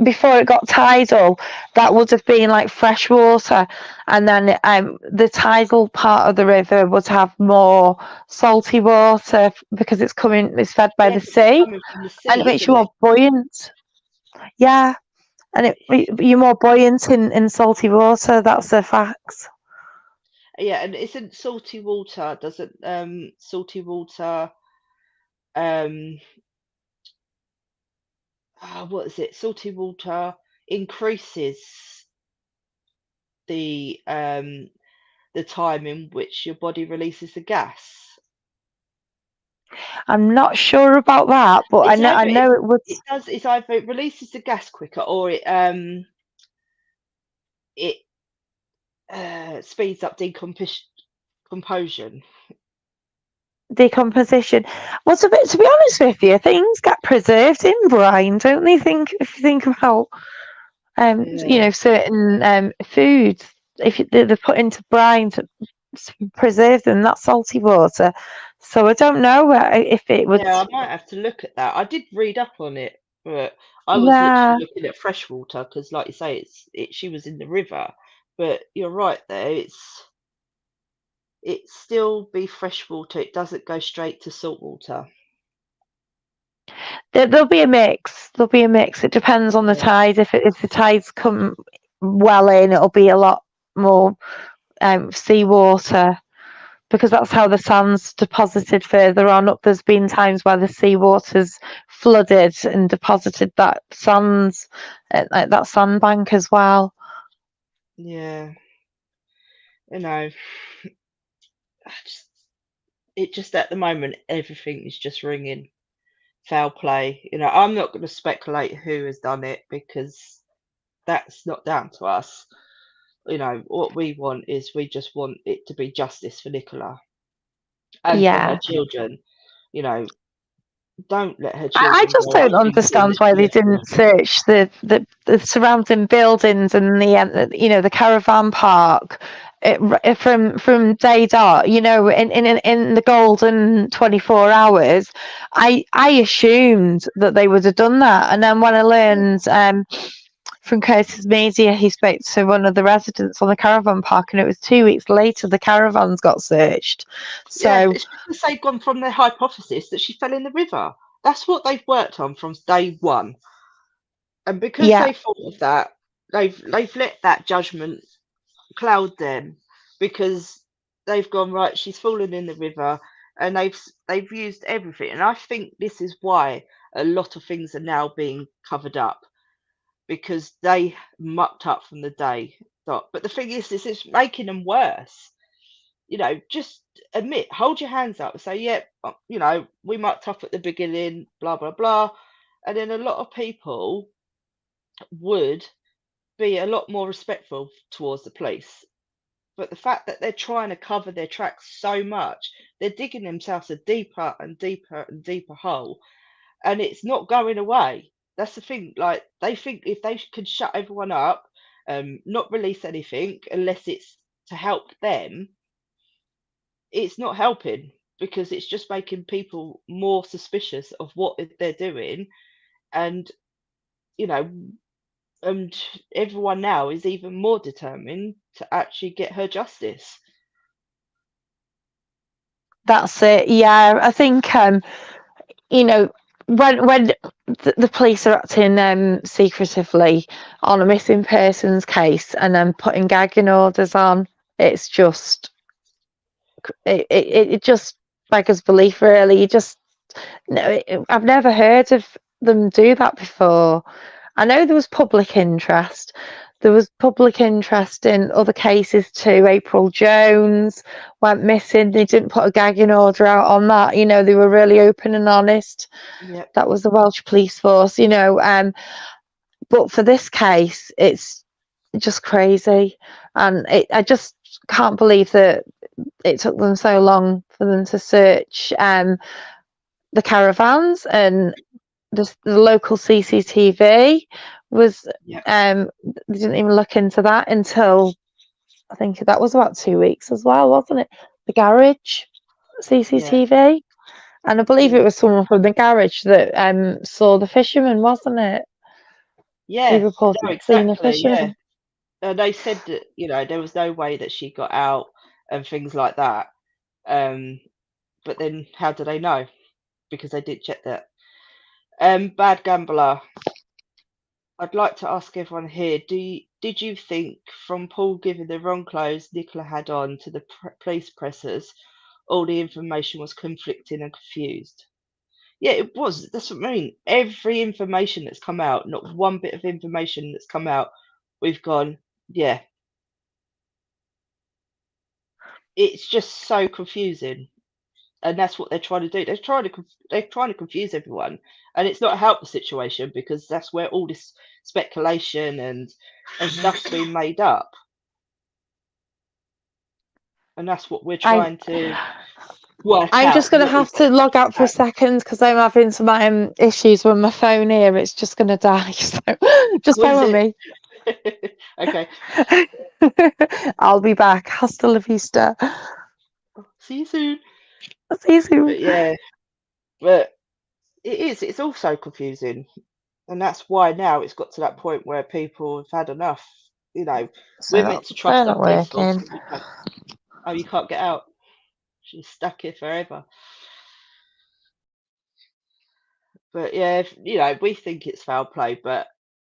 before it got tidal, that would have been like fresh water, and then the tidal part of the river would have more salty water because it's fed by Yeah, the because it's sea, coming from the and it sea, makes you isn't it? more buoyant. Yeah, and you're more buoyant in salty water. That's a fact. Yeah, and isn't salty water, doesn't salty water um what is it? Salty water increases the um the time in which your body releases the gas. I'm not sure about that, but It's I either know it would. it does it's either it releases the gas quicker or it speeds up decomposition. Decomposition. Well, to be honest with you, things get preserved in brine, don't they? If you think about Yeah. certain foods, if they're put into brine to preserve them, that's salty water. So I don't know if it would. Yeah, I might have to look at that. I did read up on it, but I was literally Yeah, looking at freshwater because, like you say, she was in the river. But you're right there. It's still be freshwater. It doesn't go straight to saltwater. there'll be a mix. There'll be a mix. It depends on the Yeah. tide. If the tides come well in, it'll be a lot more seawater, because that's how the sand's deposited further on up. There's been times where the seawater's flooded and deposited that sands, like that sandbank as well. Yeah. You know, it just at the moment everything is just ringing foul play. You know, I'm not going to speculate who has done it because that's not down to us. You know, what we want is we just want it to be justice for Nicola and for her Yeah. children. You know, don't let her I children just grow up don't thinking understand that why she they left them. didn't search the surrounding buildings and the caravan park from day dot. In the golden 24 hours, I assumed that they would have done that, and then when I learned from Curtis Media, he spoke to one of the residents on the caravan park, and it was 2 weeks later the caravans got searched. Yeah, but So it's because they've gone from their hypothesis that she fell in the river. That's what they've worked on from day one. And because yeah, they thought of that, they've let that judgment cloud them because they've gone right. She's fallen in the river, and they've used everything. And I think this is why a lot of things are now being covered up because they mucked up from the day dot. But the thing is, it's making them worse. You know, just admit, hold your hands up, say, yeah, you know, we mucked up at the beginning, blah blah blah, and then a lot of people would be a lot more respectful towards the police. But the fact that they're trying to cover their tracks so much, they're digging themselves a deeper and deeper and deeper hole, and it's not going away. That's the thing. Like they think if they can shut everyone up, not release anything unless it's to help them, it's not helping because it's just making people more suspicious of what they're doing, and you know, and everyone now is even more determined to actually get her justice. That's it. Yeah, I think you know, when the police are acting secretively on a missing persons case and then putting gagging orders on, it's just it just beggars belief, really. You just no, I've never heard of them do that before. I know there was public interest. There was public interest in other cases too. April Jones went missing. They didn't put a gagging order out on that. You know, they were really open and honest. Yep. That was the Welsh Police Force, you know. But for this case, it's just crazy. And I just can't believe that it took them so long for them to search the caravans, and the local CCTV was Yep. they didn't even look into that until I think that was about 2 weeks as well, wasn't it? The garage Yeah. CCTV, and I believe Yeah. it was someone from the garage that saw the fisherman, wasn't it? He Yeah. reported No, seeing the exactly. Yeah. fisherman. And they said that, there was no way that she got out and things like that. But then how do they know? Because they did check that. Bad gambler. I'd like to ask everyone here, did you think from Paul giving the wrong clothes Nicola had on to the police pressers, all the information was conflicting and confused? Yeah, it was. That's what I mean. Every information that's come out, not one bit of information that's come out, we've gone, yeah, it's just so confusing. And that's what they're trying to do. They're trying to confuse everyone, and it's not helped the situation because that's where all this speculation and stuff's been made up, and that's what we're I trying to work I'm just out. going to What is have to log out for a that? second because I'm having some issues with my phone here. It's just going to die. So just What bear is with it? me. Okay, I'll be back. Hasta la vista. see you soon. See you soon. But yeah, but it's also confusing, and that's why now it's got to that point where people have had enough. You know, we're So meant to they're trust our not police force, working. but we can't. Oh, you can't get out. She's stuck here forever. But yeah, we think it's foul play, but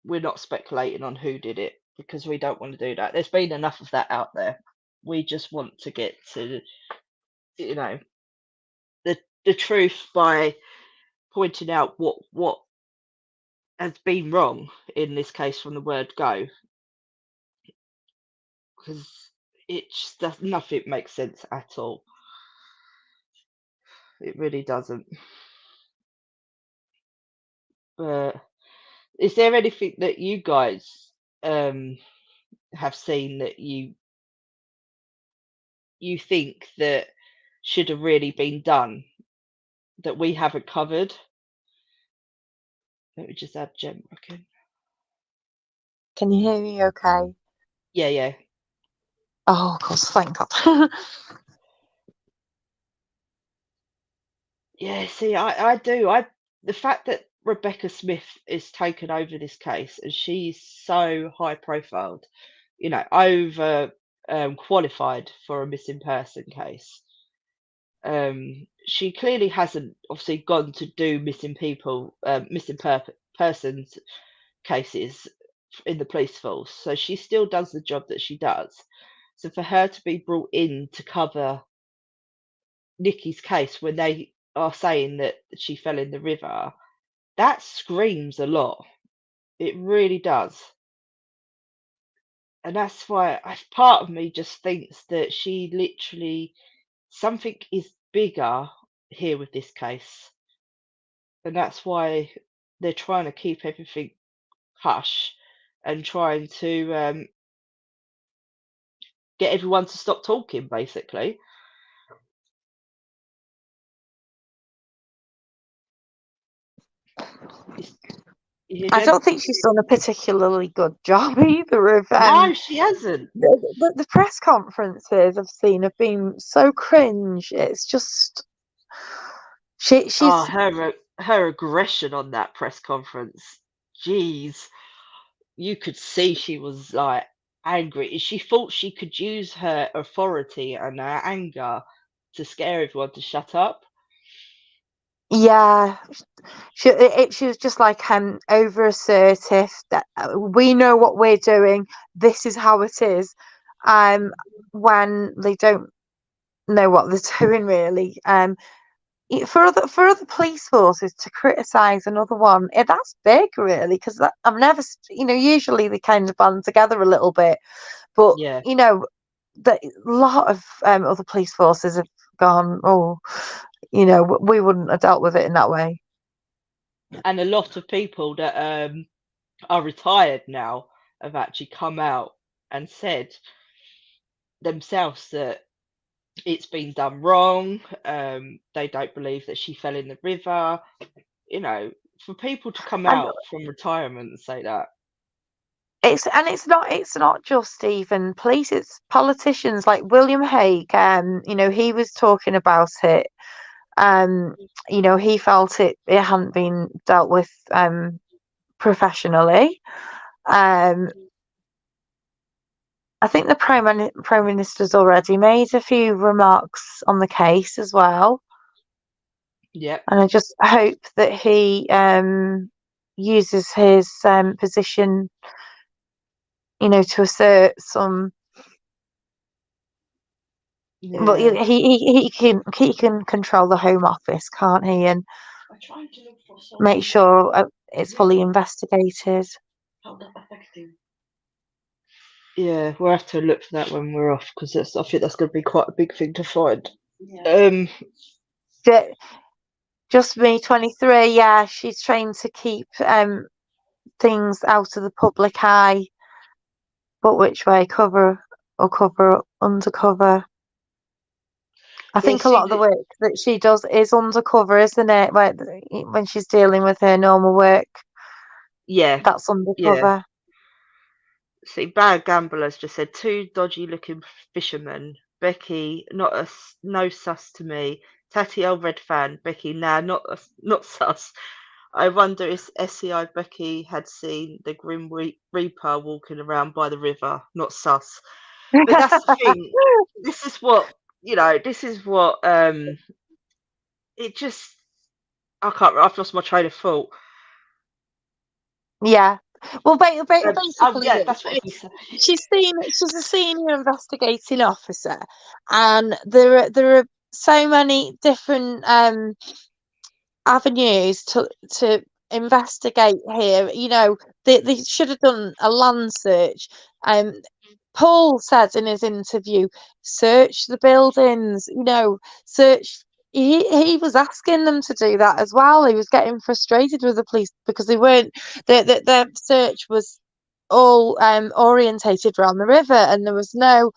we're not speculating on who did it because we don't want to do that. There's been enough of that out there. We just want to get to, you know, the truth by pointing out what has been wrong in this case from the word go, because it just does nothing makes sense at all. It really doesn't. But is there anything that you guys have seen that you think that should have really been done that we haven't covered? Let me just add Gem back in. Can you hear me okay? Yeah, yeah. Oh, of course, thank God. Yeah, see, I do. The fact that Rebecca Smith is taken over this case and she's so high profiled, over qualified for a missing person case. She clearly hasn't obviously gone to do missing people, persons cases in the police force. So she still does the job that she does. So for her to be brought in to cover Nikki's case when they are saying that she fell in the river, that screams a lot. It really does. And that's why part of me just thinks that she literally, something is bigger here with this case. And that's why they're trying to keep everything hush and trying to get everyone to stop talking, basically. It's, I don't think she's done a particularly good job either of No, she hasn't. the press conferences I've seen have been so cringe. It's just Oh, she's her aggression on that press conference. Jeez, you could see she was like angry. She thought she could use her authority and her anger to scare everyone to shut up. yeah. She was just like over assertive that we know what we're doing. This is how it is. When they don't know what they're doing really. For other police forces to criticise another one, that's big really because I've never, usually they kind of band together a little bit, but Yeah, a lot of other police forces have gone, oh, we wouldn't have dealt with it in that way. and a lot of people that are retired now have actually come out and said themselves that it's been done wrong. They don't believe that she fell in the river. You know, for people to come And out from retirement and say that. it's not just even police, it's politicians like William Hague. He was talking about it. Um, he felt it hadn't been dealt with professionally. Um, I think the Prime Minister's already made a few remarks on the case as well, Yep. and I just hope that he uses his position, to assert some. Well, Yeah. he can control the Home Office, can't he? And I'm trying to look for make some sure it's fully investigated. how that affecting. Yeah, we'll have to look for that when we're off because I think that's going to be quite a big thing to find. Yeah. Just me, 23. Yeah, she's trying to keep things out of the public eye, but which way, cover or cover undercover? I Yeah, think a lot of the work that she does is undercover, isn't it? When she's dealing with her normal work, yeah, that's yeah. undercover. See, Bad Gambler has just said two dodgy looking fishermen. Becky, no sus to me. Tatty old red fan. Becky, nah, not sus. I wonder if SCI Becky had seen the Grim Reaper walking around by the river. Not sus. But that's the thing. This is what This is what it just. I can't. I've lost my train of thought. Yeah. Well, Oh basically, yeah, that's what I was going to say. she's a senior investigating officer, and there are so many different avenues to investigate here. They should have done a land search. Um, Paul said in his interview, search the buildings. Search. He was asking them to do that as well. He was getting frustrated with the police because they weren't. Their search was all orientated around the river, and there was no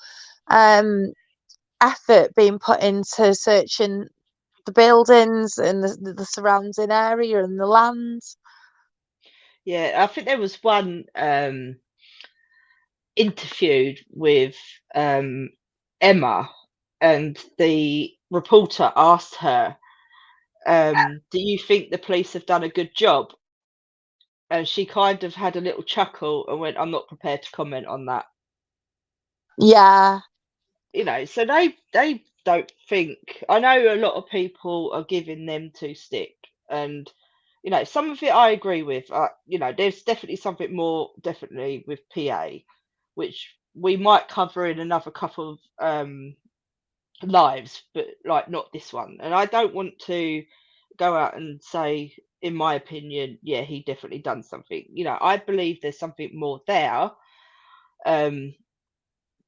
um effort being put into searching the buildings and the surrounding area and the land. Yeah, I think there was one interviewed with Emma, and the reporter asked her, "Do you think the police have done a good job?" And she kind of had a little chuckle and went, "I'm not prepared to comment on that." Yeah, So they don't think. I know a lot of people are giving them to stick, and some of it I agree with. There's definitely something more definitely with PA, which we might cover in another couple of lives, but like not this one. And I don't want to go out and say, in my opinion, yeah, he definitely done something. I believe there's something more there. Um,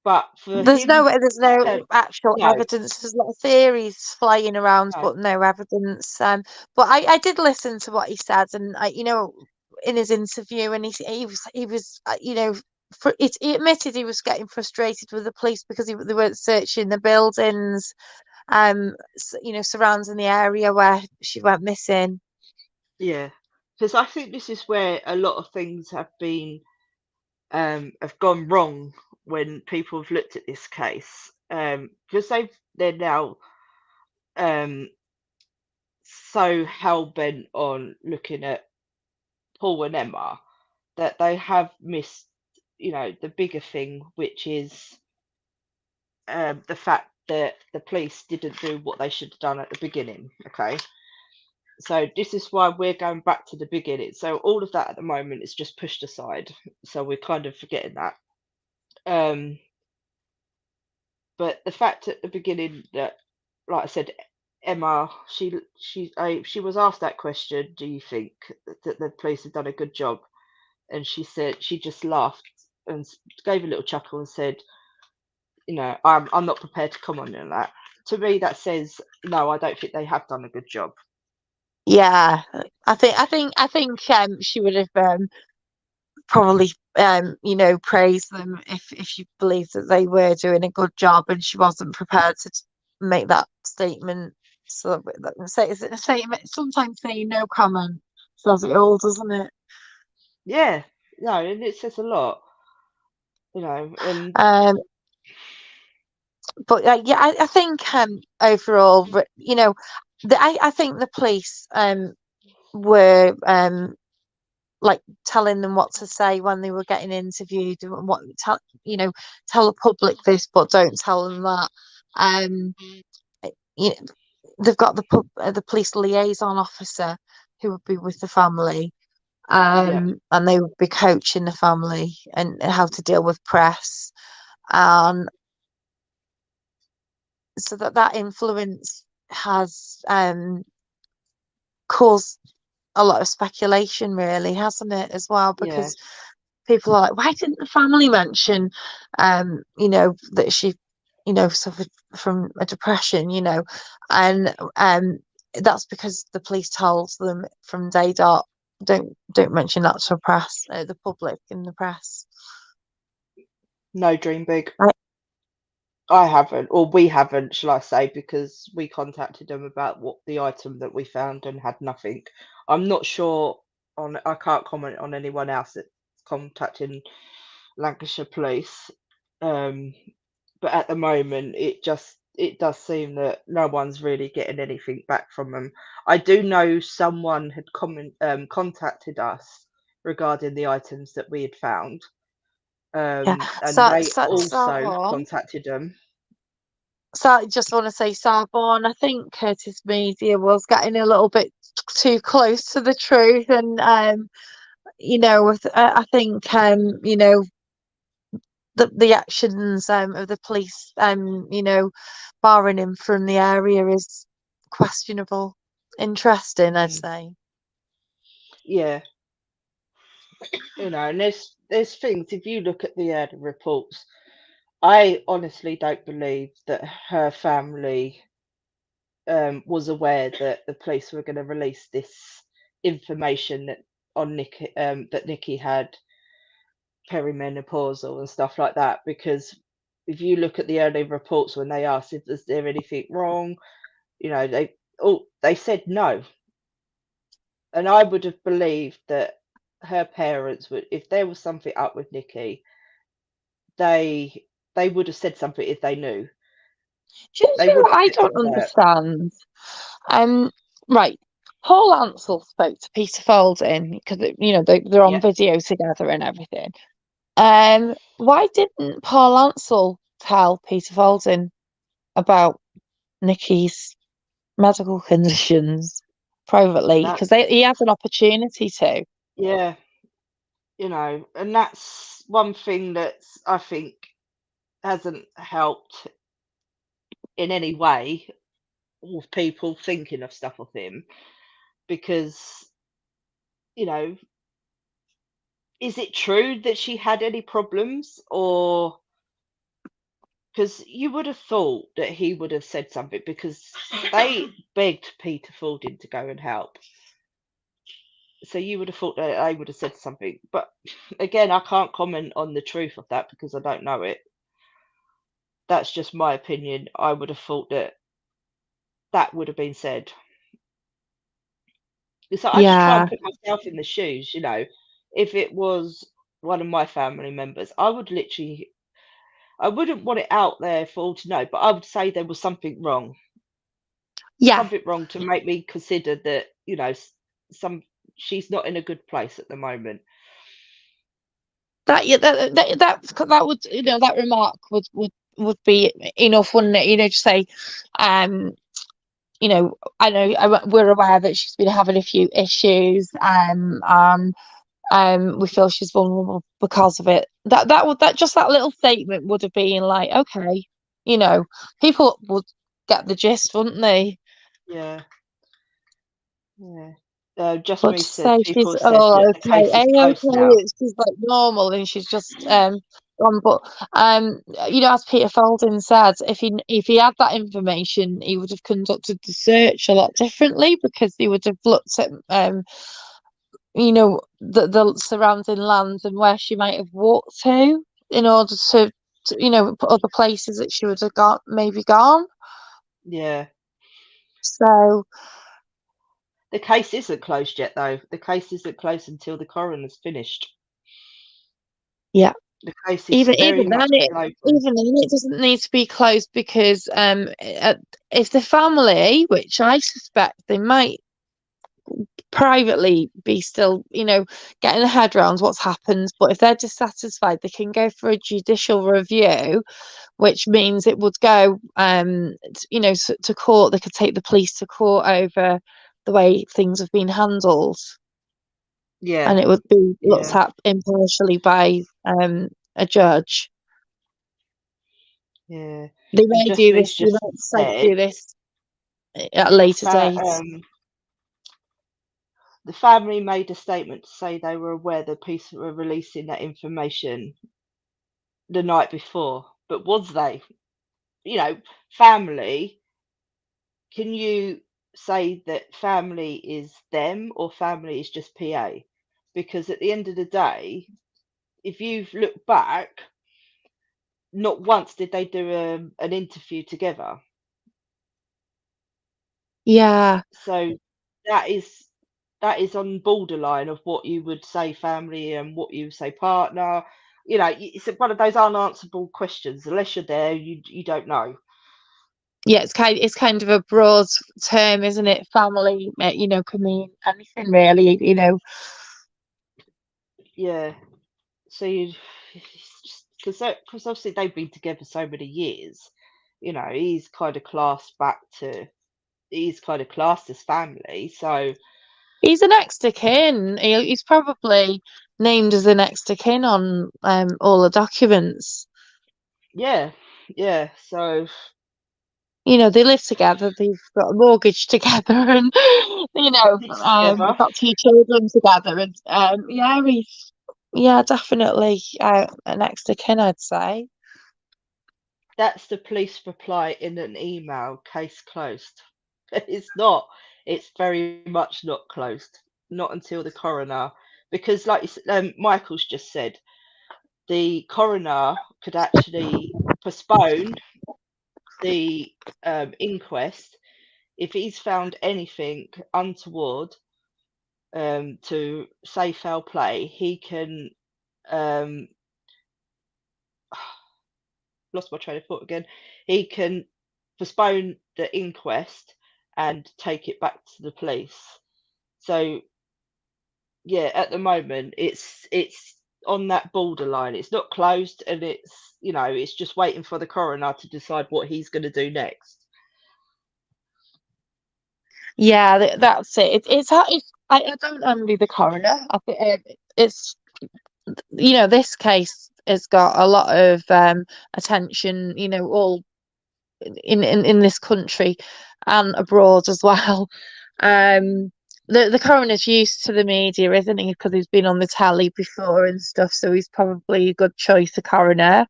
but for him, there's no to, actual no, evidence. There's a lot of theories flying around, no, but no evidence. But I did listen to what he said, and in his interview, and he was he admitted he was getting frustrated with the police because they weren't searching the buildings, surrounding the area where she went missing. yeah. because I think this is where a lot of things have gone wrong when people have looked at this case, because they're now um, so hell bent on looking at Paul and Emma that they have missed, the bigger thing, which is the fact that the police didn't do what they should have done at the beginning. Okay, so this is why we're going back to the beginning. So all of that at the moment is just pushed aside. So we're kind of forgetting that. Um, but the fact at the beginning that, like I said, Emma, she was asked that question. Do you think that the police have done a good job? And she said she just laughed and gave a little chuckle and said, I'm not prepared to comment on that. To me, that says no. I don't think they have done a good job. Yeah, I think she would have probably praised them if she believed that they were doing a good job, and she wasn't prepared to make that statement. So say it's a statement. Sometimes saying no comment says it all, doesn't it? Yeah, no, and it says a lot, and Um, but yeah, I think overall, I think the police were like telling them what to say when they were getting interviewed, and tell the public this, but don't tell them that. Um, you know, they've got the police liaison officer who would be with the family, yeah, and they would be coaching the family and how to deal with press, and so that influence has caused a lot of speculation, really, hasn't it, as well? yeah, Because people are like, why didn't the family mention, that she, suffered from a depression, and that's because the police told them from day dot, don't mention that to the public in the press. no, dream big. Right? I haven't, or we haven't, shall I say, because we contacted them about what the item that we found and had nothing. I'm not sure I can't comment on anyone else that's contacting Lancashire Police. Um, but at the moment, it does seem that no one's really getting anything back from them. I do know someone had contacted us regarding the items that we had found, Yeah. and they also Sarborn. contacted them. So I just want to say, Sarborn, I think Curtis Media was getting a little bit too close to the truth, and I think the actions of the police, barring him from the area is questionable. Interesting, I'd Mm, say. yeah, and there's things. If you look at the reports, I honestly don't believe that her family was aware that the police were going to release this information on Nikki, that Nikki had perimenopausal and stuff like that. Because if you look at the early reports when they asked if is there anything wrong, they said no, and I would have believed that her parents would, if there was something up with Nikki, they they would have said something if they knew. Do you They know what wouldn't I kept don't quiet. understand? Right. Paul Ansell spoke to Peter Folding because they're on Yeah, video together and everything. Why didn't Paul Ansell tell Peter Folding about Nikki's medical conditions privately? that Because he has an opportunity to. yeah, and that's one thing that I think hasn't helped in any way with people thinking of stuff of him, because you know is it true that she had any problems, or because you would have thought that he would have said something, because they begged Peter Fording to go and help, so you would have thought that they would have said something. But again, I can't comment on the truth of that because I don't know it. That's just my opinion. I would have thought that that would have been said. So I just try and Yeah. put myself in the shoes, you know. If it was one of my family members, I would literally, I wouldn't want it out there for all to know, but I would say there was Yeah. something wrong to make me consider that, you know, some she's not in a good place at the moment. That, yeah, that would, that remark would be enough, wouldn't it? Just say, um, I know, we're aware that she's been having a few issues, we feel she's vulnerable because of it. That little statement would have been like, okay, people would get the gist, wouldn't they? Yeah, yeah. Just But me to said say she's people said oh that the okay, case is closed now. she's like normal and she's just gone. But as Peter Folding said, if he had that information, he would have conducted the search a lot differently, because he would have looked at the surrounding lands and where she might have walked to, in order to other places that she would have maybe gone. Yeah. So The case isn't closed yet, though. The case isn't closed until the coroner's finished. yeah. The case is Even very even much then, it still open. even then it doesn't need to be closed, because if the family, which I suspect they might privately be still, getting their head around what's happened, but if they're dissatisfied, they can go for a judicial review, which means it would go, to court. They could take the police to court over the way things have been handled, Yeah, and it would be looked yeah. at impartially by a judge. Yeah. They And may just do Reese this. They just might decide to said do this at a the later date. the family made a statement to say they were aware the police were releasing that information the night before. But was they? You know, family, can you say that family is them or family is just PA? Because at the end of the day, if you've looked back, not once did they do an interview together. Yeah, So that is that is on borderline of what you would say family and what you would say partner. You know, it's one of those unanswerable questions. Unless you're there, you don't know. yeah. It's kind of a broad term, isn't it? Family, can mean anything really. Yeah. So you, because obviously they've been together so many years. You know, he's kind of classed as family. So He's a next of kin. He's probably named as a next of kin on all the documents. yeah, yeah. So They live together. They've got a mortgage together, and kids together. got two children together. And yeah, definitely an next of kin, I'd say. That's the police reply in an email. Case closed. It's not. It's very much not closed. Not until the coroner, because like Michael's just said, the coroner could actually postpone the inquest if he's found anything untoward to say foul play. He can um, lost my train of thought again. He can postpone the inquest and take it back to the police. So yeah, at the moment it's on that borderline. It's not closed, and it's just waiting for the coroner to decide what he's going to do next. Yeah, that's it. I don't envy the coroner. I think it's this case has got a lot of attention. All in this country and abroad as well. Um, the coroner's used to the media, isn't he? Because he's been on the telly before and stuff, so he's probably a good choice, a coroner,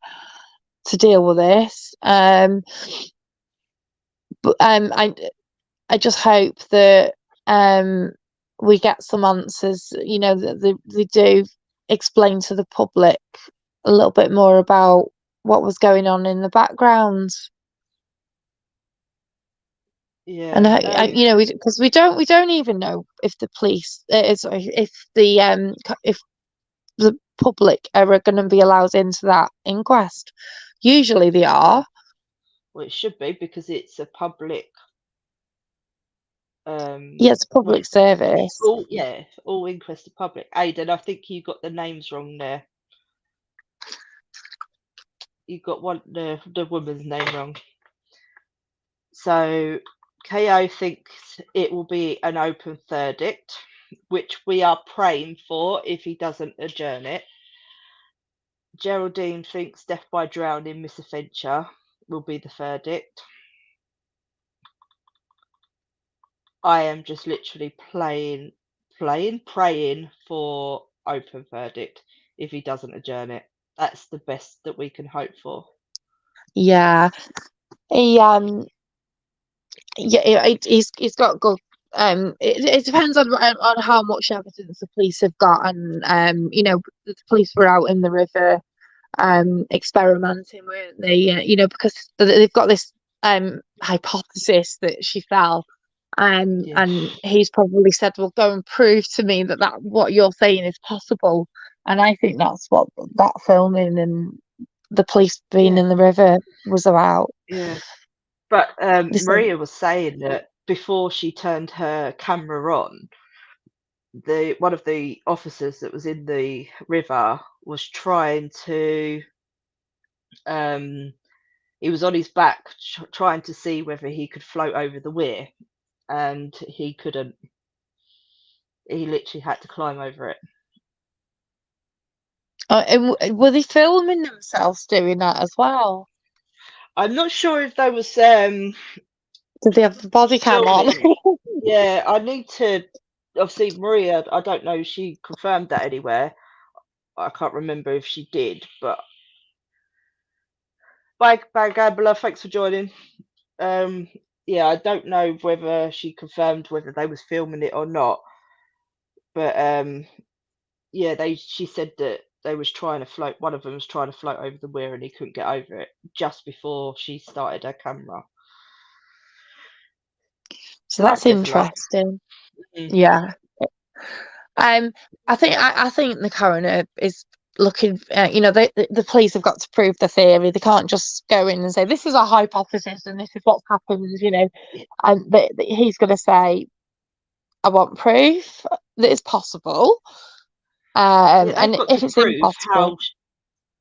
to deal with this. But I just hope that we get some answers. That they do explain to the public a little bit more about what was going on in the background. And Yeah. you know, because we don't even know if the police, sorry, if the public are going to be allowed into that inquest. Usually they are. Well, it should be because it's a public. Yeah, it's a Well, public service. all inquests are public. Aidan, I think you got the names wrong there. You got the woman's name wrong. So KO thinks it will be an open verdict, which we are praying for if he doesn't adjourn it. Geraldine thinks death by drowning, misadventure will be the verdict. I am just literally praying for open verdict if he doesn't adjourn it. That's the best that we can hope for. Yeah, he yeah, he's got good. It depends on how much evidence the police have got, and you know, the police were out in the river, experimenting, weren't they? You know, because they've got this hypothesis that she fell, Yeah. and he's probably said, "Well, go and prove to me that what you're saying is possible." And I think that's what that filming and the police being Yeah. in the river was about. Yeah. But This, Maria was saying that before she turned her camera on, one of the officers that was in the river was trying to he was on his back trying to see whether he could float over the weir, and he couldn't. He literally had to climb over it. were they filming themselves doing that as well? I'm not sure if they was Did they have the body cam on? filming. Yeah, I need to. Obviously, Maria, I don't know if she confirmed that anywhere. I can't remember if she did, but bye, Gambler. Thanks for joining. Yeah, I don't know whether she confirmed whether they was filming it or not, but yeah, she said that they was trying to float. One of them was trying to float over the weir, and he couldn't get over it just before she started her camera. So That that's says a lot. interesting. Mm. Yeah. I think the coroner is looking. You know, the police have got to prove the theory. They can't just go in and say this is a hypothesis and this is what's happened. You know, and he's going to say, "I want proof that it's possible." Yeah, they've And got to if it's prove impossible,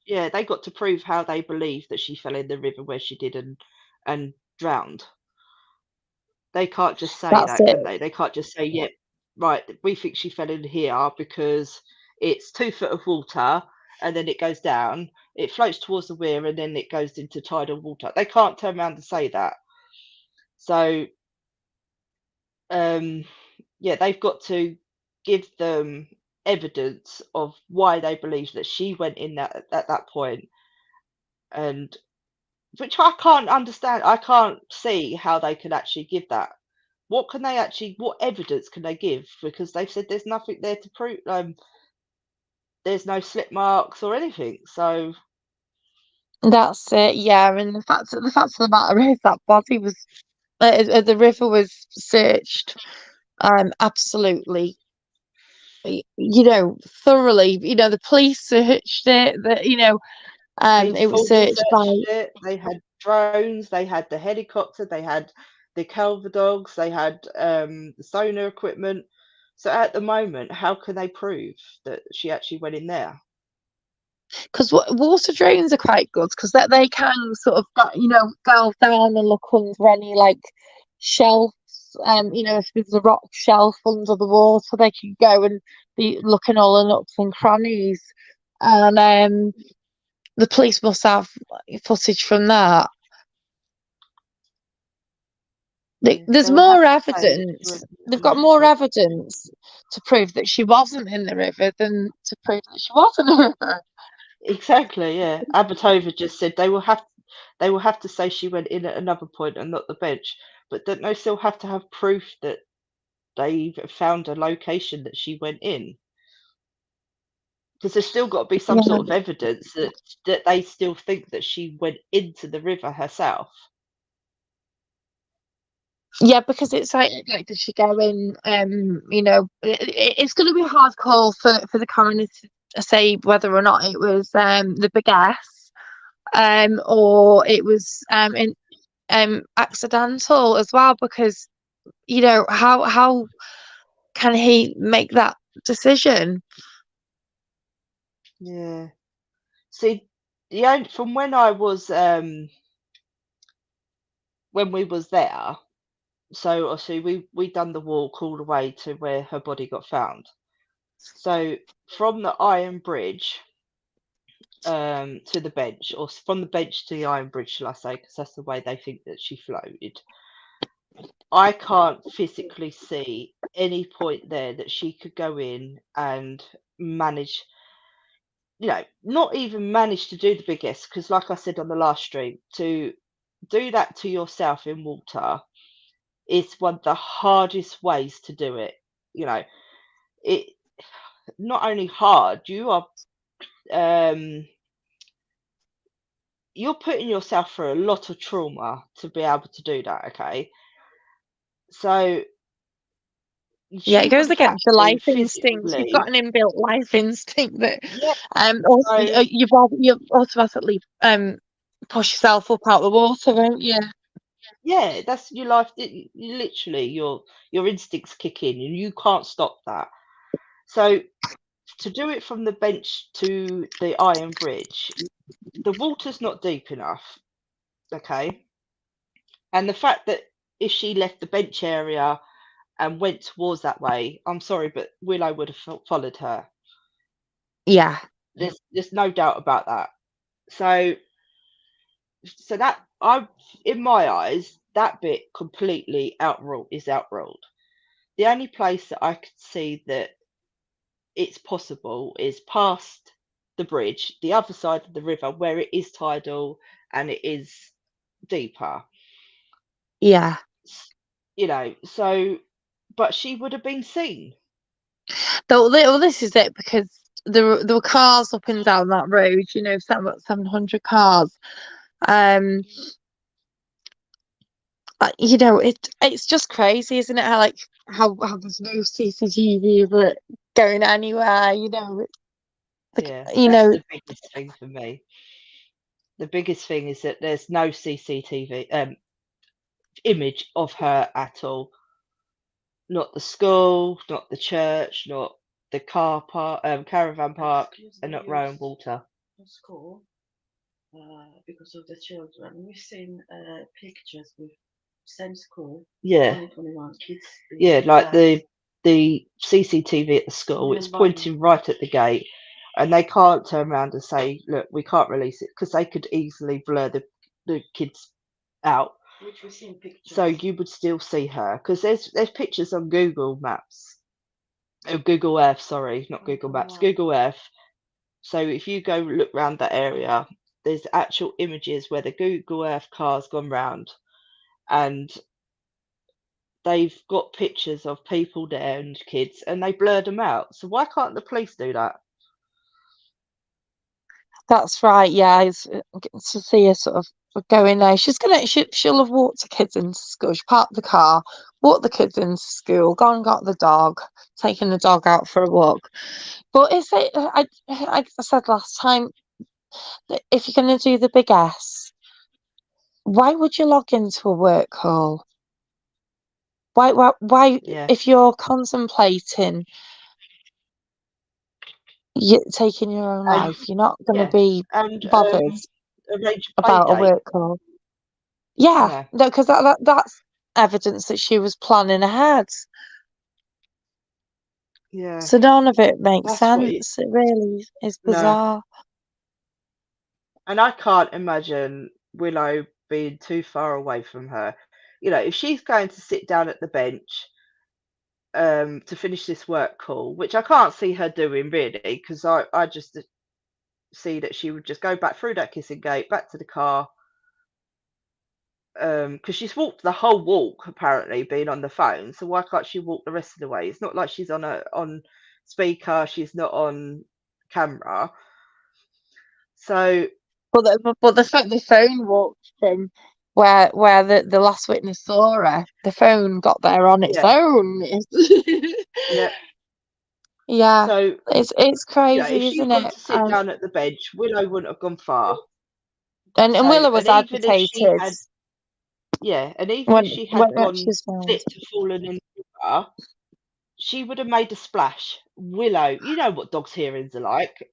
yeah, they got to prove how they believe that she fell in the river where she did and drowned. They can't just say that's that, it. can they? They can't just say, "Yeah, right, we think she fell in here because it's 2 foot of water and then it goes down, it floats towards the weir and then it goes into tidal water." They can't turn around and say that. So, yeah, they've got to give them evidence of why they believe that she went in that at that point, and which I can't understand. I can't see how they could actually give that. What evidence can they give? Because they've said there's nothing there to prove. There's no slip marks or anything. So That's it. Yeah, and the fact of the matter is that body was the river was searched, absolutely, you know, thoroughly. You know, the police searched it. That you know, it was Forces searched by. searched it. They had drones. They had the helicopter. They had the Kelver dogs. They had the sonar equipment. So at the moment, how can they prove that she actually went in there? Because water drones are quite good because they can sort of you know, delve down and look under any like shelves. You know, if there's a rock shelf under the water, they can go and be looking all the nooks and crannies. And the police must have footage from that. Yeah, There's they will have more to say that she evidence. went in They've got another more point. evidence to prove that she wasn't in the river than to prove that she was in the river. Exactly, yeah. Abatova just said they will have to say she went in at another point and not the bench, but don't they still have to have proof that they've found a location that she went in? Because there's still got to be some Yeah. sort of evidence that they still think that she went into the river herself. Yeah, because it's like does she go in? It's going to be a hard call for the coroner to say whether or not it was the big S, or it was accidental as well, because how can he make that decision? Yeah. See, from when I was when we was there, so obviously we done the walk all the way to where her body got found. So from the Iron Bridge to the bench, or from the bench to the Iron Bridge, shall I say, because that's the way they think that she floated. I can't physically see any point there that she could go in and manage, not even manage to do the big S, because like I said on the last stream, to do that to yourself in water is one of the hardest ways to do it. You know, it not only hard, um you're putting yourself through a lot of trauma to be able to do that, okay? So Yeah, it she goes would have had against your to life instinct. You've physically, got an inbuilt life instinct that yeah. also So you've automatically push yourself up out the water, won't you? yeah, that's your life. You literally, your instincts kick in, and you can't stop that. So to do it from the bench to the Iron Bridge, the water's not deep enough, okay? And the fact that if she left the bench area and went towards that way, I'm sorry, but Willow would have followed her. Yeah, There's no doubt about that. So that in my eyes, that bit completely outruled. The only place that I could see that it's possible is past the bridge, the other side of the river, where it is tidal and it is deeper. yeah. So, but she would have been seen. Well, this is it, because there were cars up and down that road. 700 cars. Um, it's just crazy, isn't it? How there's no CCTV of it going anywhere. Yeah, You that's know, the biggest thing for me. The biggest thing is that there's no CCTV image of her at all. Not the school, not the church, not the car park, caravan park, and not Rowan Water. School, because of the children. We've seen pictures with same school, Yeah, 2021 kids. yeah, like there. the CCTV at the school, it's pointing right at the gate, and they can't turn around and say, "Look, we can't release it," because they could easily blur the kids out. Which we've seen pictures. So you would still see her, because there's pictures on Google Maps, Google Earth, sorry, not Google Maps, Google Earth. So if you go look around that area, there's actual images where the Google Earth car's gone round, and they've got pictures of people there and kids, and they blurred them out. So why can't the police do that? that's right. Yeah, to see her sort of going there. She'll have walked the kids into school. She parked the car, walked the kids into school, gone, got the dog, taken the dog out for a walk. But is it? I said last time that if you're going to do the big S, why would you log into a work call? Why? Yeah, If you're contemplating taking your own and life, you're not going to yeah, be and bothered arrange a play about a date. work call. Yeah, No, no, because that's evidence that she was planning ahead. yeah, So none of it makes that's what it. sense. It really is No, bizarre. and I can't imagine Willow being too far away from her. If she's going to sit down at the bench to finish this work call, which I can't see her doing really, because I just see that she would just go back through that kissing gate, back to the car, because she's walked the whole walk apparently, being on the phone. So why can't she walk the rest of the way? It's not like she's on speaker. She's not on camera. So But the fact the phone walked from where the last witness saw her. The phone got there on its Yeah, own. yeah. Yeah, So, it's if crazy, she'd isn't gone it? to sit down at the bench, Willow wouldn't have gone far. And So, Willow was and even if she agitated had, yeah, and even if when she had when she gone, was found. slipped and fallen in the river, she would have made a splash. Willow, you know what dogs' hearings are like.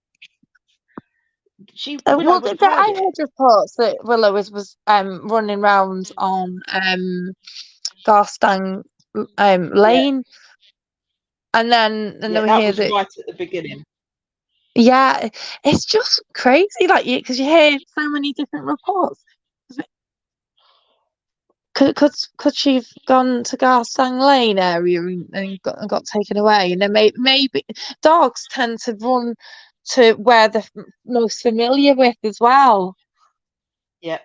Willow Well, would have heard I it. heard reports that Willow was running round on Garstang Yeah, Lane, and then yeah, we that hear was that. right at the beginning. Yeah, it's just crazy, like because you hear so many different reports. Could she have gone to Garstang Lane area and got taken away? And then maybe dogs tend to run to where they're most familiar with as well. Yeah,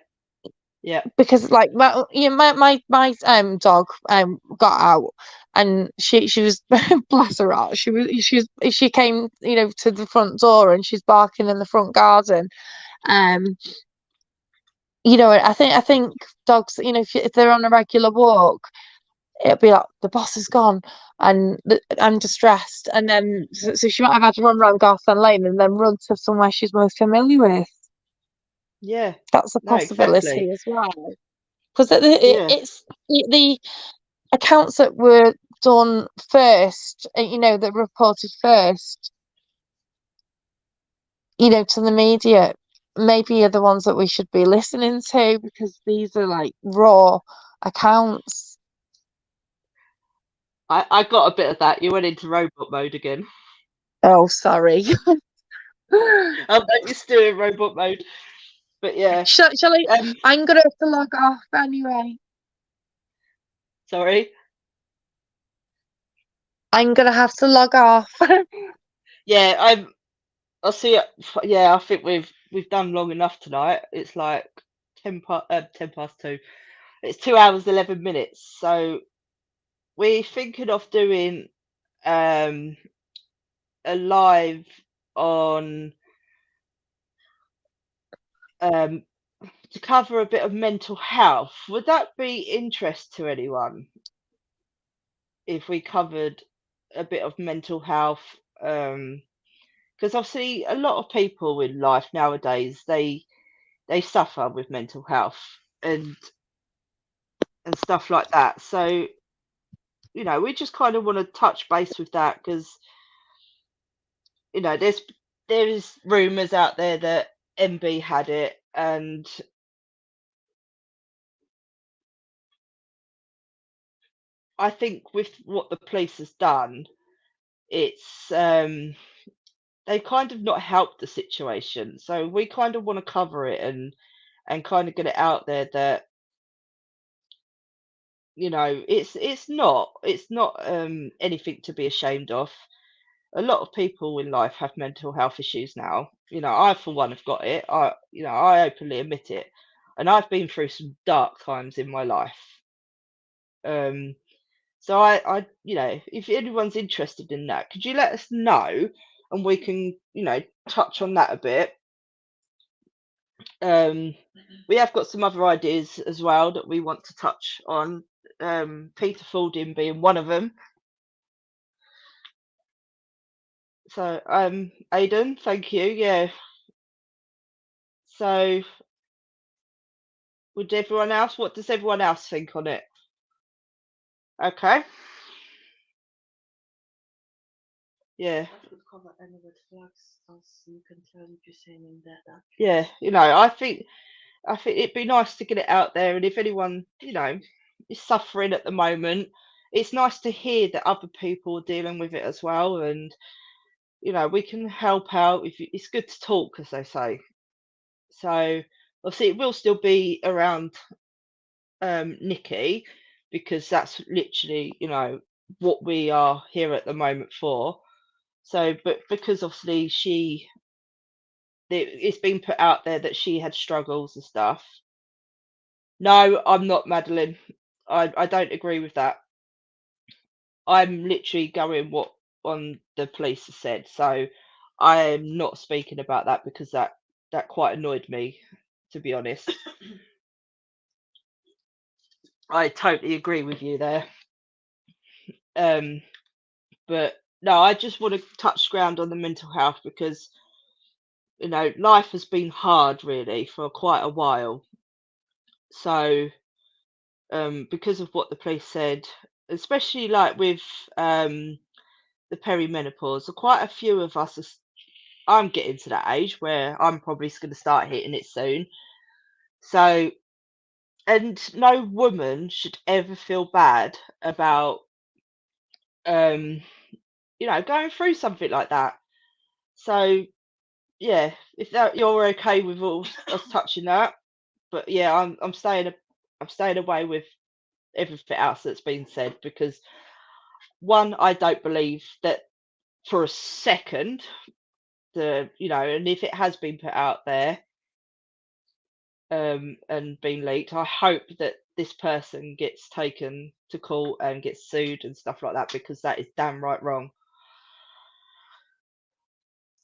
yeah, Because like my dog got out, and she was bless her heart, she came to the front door, and she's barking in the front garden. um I think dogs, if they're on a regular walk, it'll be like the boss is gone and I'm distressed, and then so she might have had to run around Garth Lane and then run to somewhere she's most familiar with. yeah. That's a No, exactly. possibility as well, because Yeah. it's the accounts that were done first, that reported first, to the media, maybe are the ones that we should be listening to, because these are like raw accounts. I got a bit of that. You went into robot mode again. Oh, sorry. I'm you're still in robot mode. But yeah. Shall I? Um, I'm gonna have to log off anyway. sorry. I'm gonna have to log off. Yeah, I'll see. Yeah, I think we've done long enough tonight. It's like 10 past 2. It's 2 hours 11 minutes. So we're thinking of doing um a live on um to cover a bit of mental health. Would that be interest to anyone if we covered a bit of mental health? Because obviously a lot of people in life nowadays they suffer with mental health and and stuff like that. So we just kind of want to touch base with that because there's rumors out there that MB had it, and I think with what the police has done, it's they kind of not helped the situation. So we kind of want to cover it and kind of get it out there that it's not anything to be ashamed of. A lot of people in life have mental health issues now. I for one have got it. I openly admit it, and I've been through some dark times in my life. Um, so if anyone's interested in that, could you let us know, and we can touch on that a bit. We have got some other ideas as well that we want to touch on. Peter Fording being one of them. So, Aidan, thank you. Yeah. So, would everyone else? What does everyone else think on it? Okay. Yeah. That would cover any red flags, as you can tell if you're saying in that. Yeah. I think it'd be nice to get it out there, and if anyone is suffering at the moment, it's nice to hear that other people are dealing with it as well, and we can help out. It's good to talk, as they say. So obviously it will still be around Nikki, because that's literally what we are here at the moment for. So, but because obviously it's been put out there that she had struggles and stuff. No, I'm not, Madeline. I don't agree with that. I'm literally going what on the police has said. So I am not speaking about that because that quite annoyed me, to be honest. I totally agree with you there. But no, I just want to touch ground on the mental health because life has been hard really for quite a while. So because of what the police said, especially like with the perimenopause, quite a few of us I'm getting to that age where I'm probably going to start hitting it soon. So, and no woman should ever feel bad about going through something like that. So yeah, if that you're okay with all us touching that, but yeah, I'm staying away with everything else that's been said because one, I don't believe that for a second and if it has been put out there and been leaked, I hope that this person gets taken to court and gets sued and stuff like that because that is damn right wrong.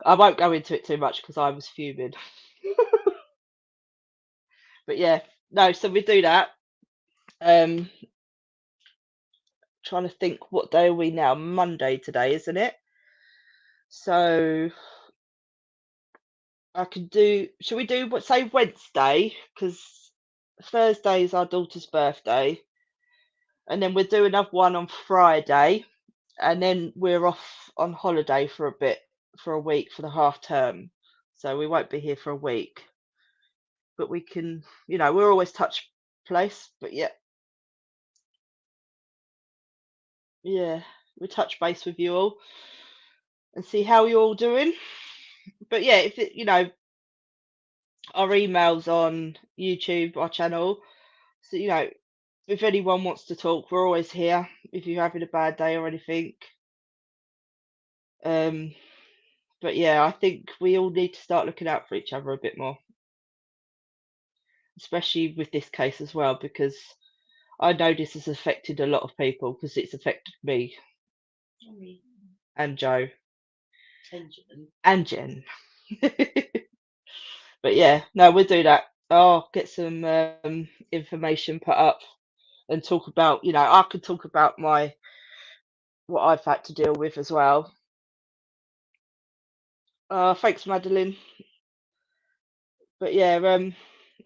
I won't go into it too much because I was fuming. But yeah, no, so we do that. Trying to think, what day are we now? Monday today, isn't it? So I could do. Should we do what? Say Wednesday, because Thursday is our daughter's birthday, and then we'll do another one on Friday, and then we're off on holiday for a bit, for a week for the half term. So we won't be here for a week, but we can. We're always touch place, but yeah, we touch base with you all and see how you're all doing. But yeah, if it, our emails on YouTube, our channel. So, if anyone wants to talk, we're always here. If you're having a bad day or anything. But yeah, I think we all need to start looking out for each other a bit more, especially with this case as well, because I know this has affected a lot of people because it's affected me Me and Joe and Jen. and Jen. But yeah, no, we'll do that. I'll get some information put up and talk about, I could talk about what I've had to deal with as well. Thanks, Madeline. But yeah,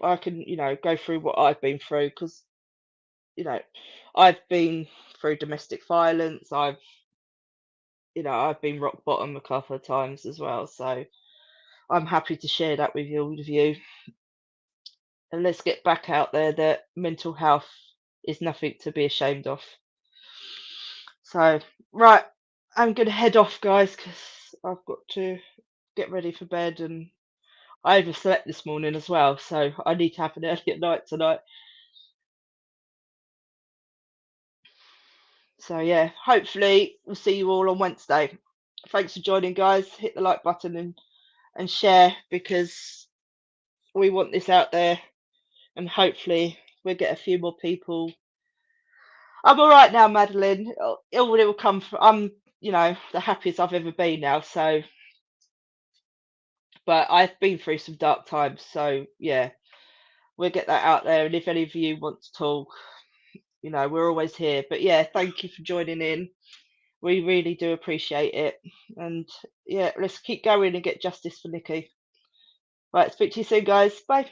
I can, go through what I've been through because, you know, I've been through domestic violence. I've been rock bottom a couple of times as well. So I'm happy to share that with all of you. And let's get back out there that mental health is nothing to be ashamed of. So, right, I'm going to head off, guys, because I've got to get ready for bed and I overslept this morning as well. So I need to have an early night tonight. So yeah, hopefully we'll see you all on Wednesday. Thanks for joining, guys. Hit the like button and share because we want this out there and hopefully we'll get a few more people. I'm all right now, Madeline. It will come from, I'm, the happiest I've ever been now. So, but I've been through some dark times. So yeah, we'll get that out there. And if any of you want to talk, we're always here. But yeah, thank you for joining in. We really do appreciate it. And yeah, let's keep going and get justice for Nikki. Right, speak to you soon, guys. Bye.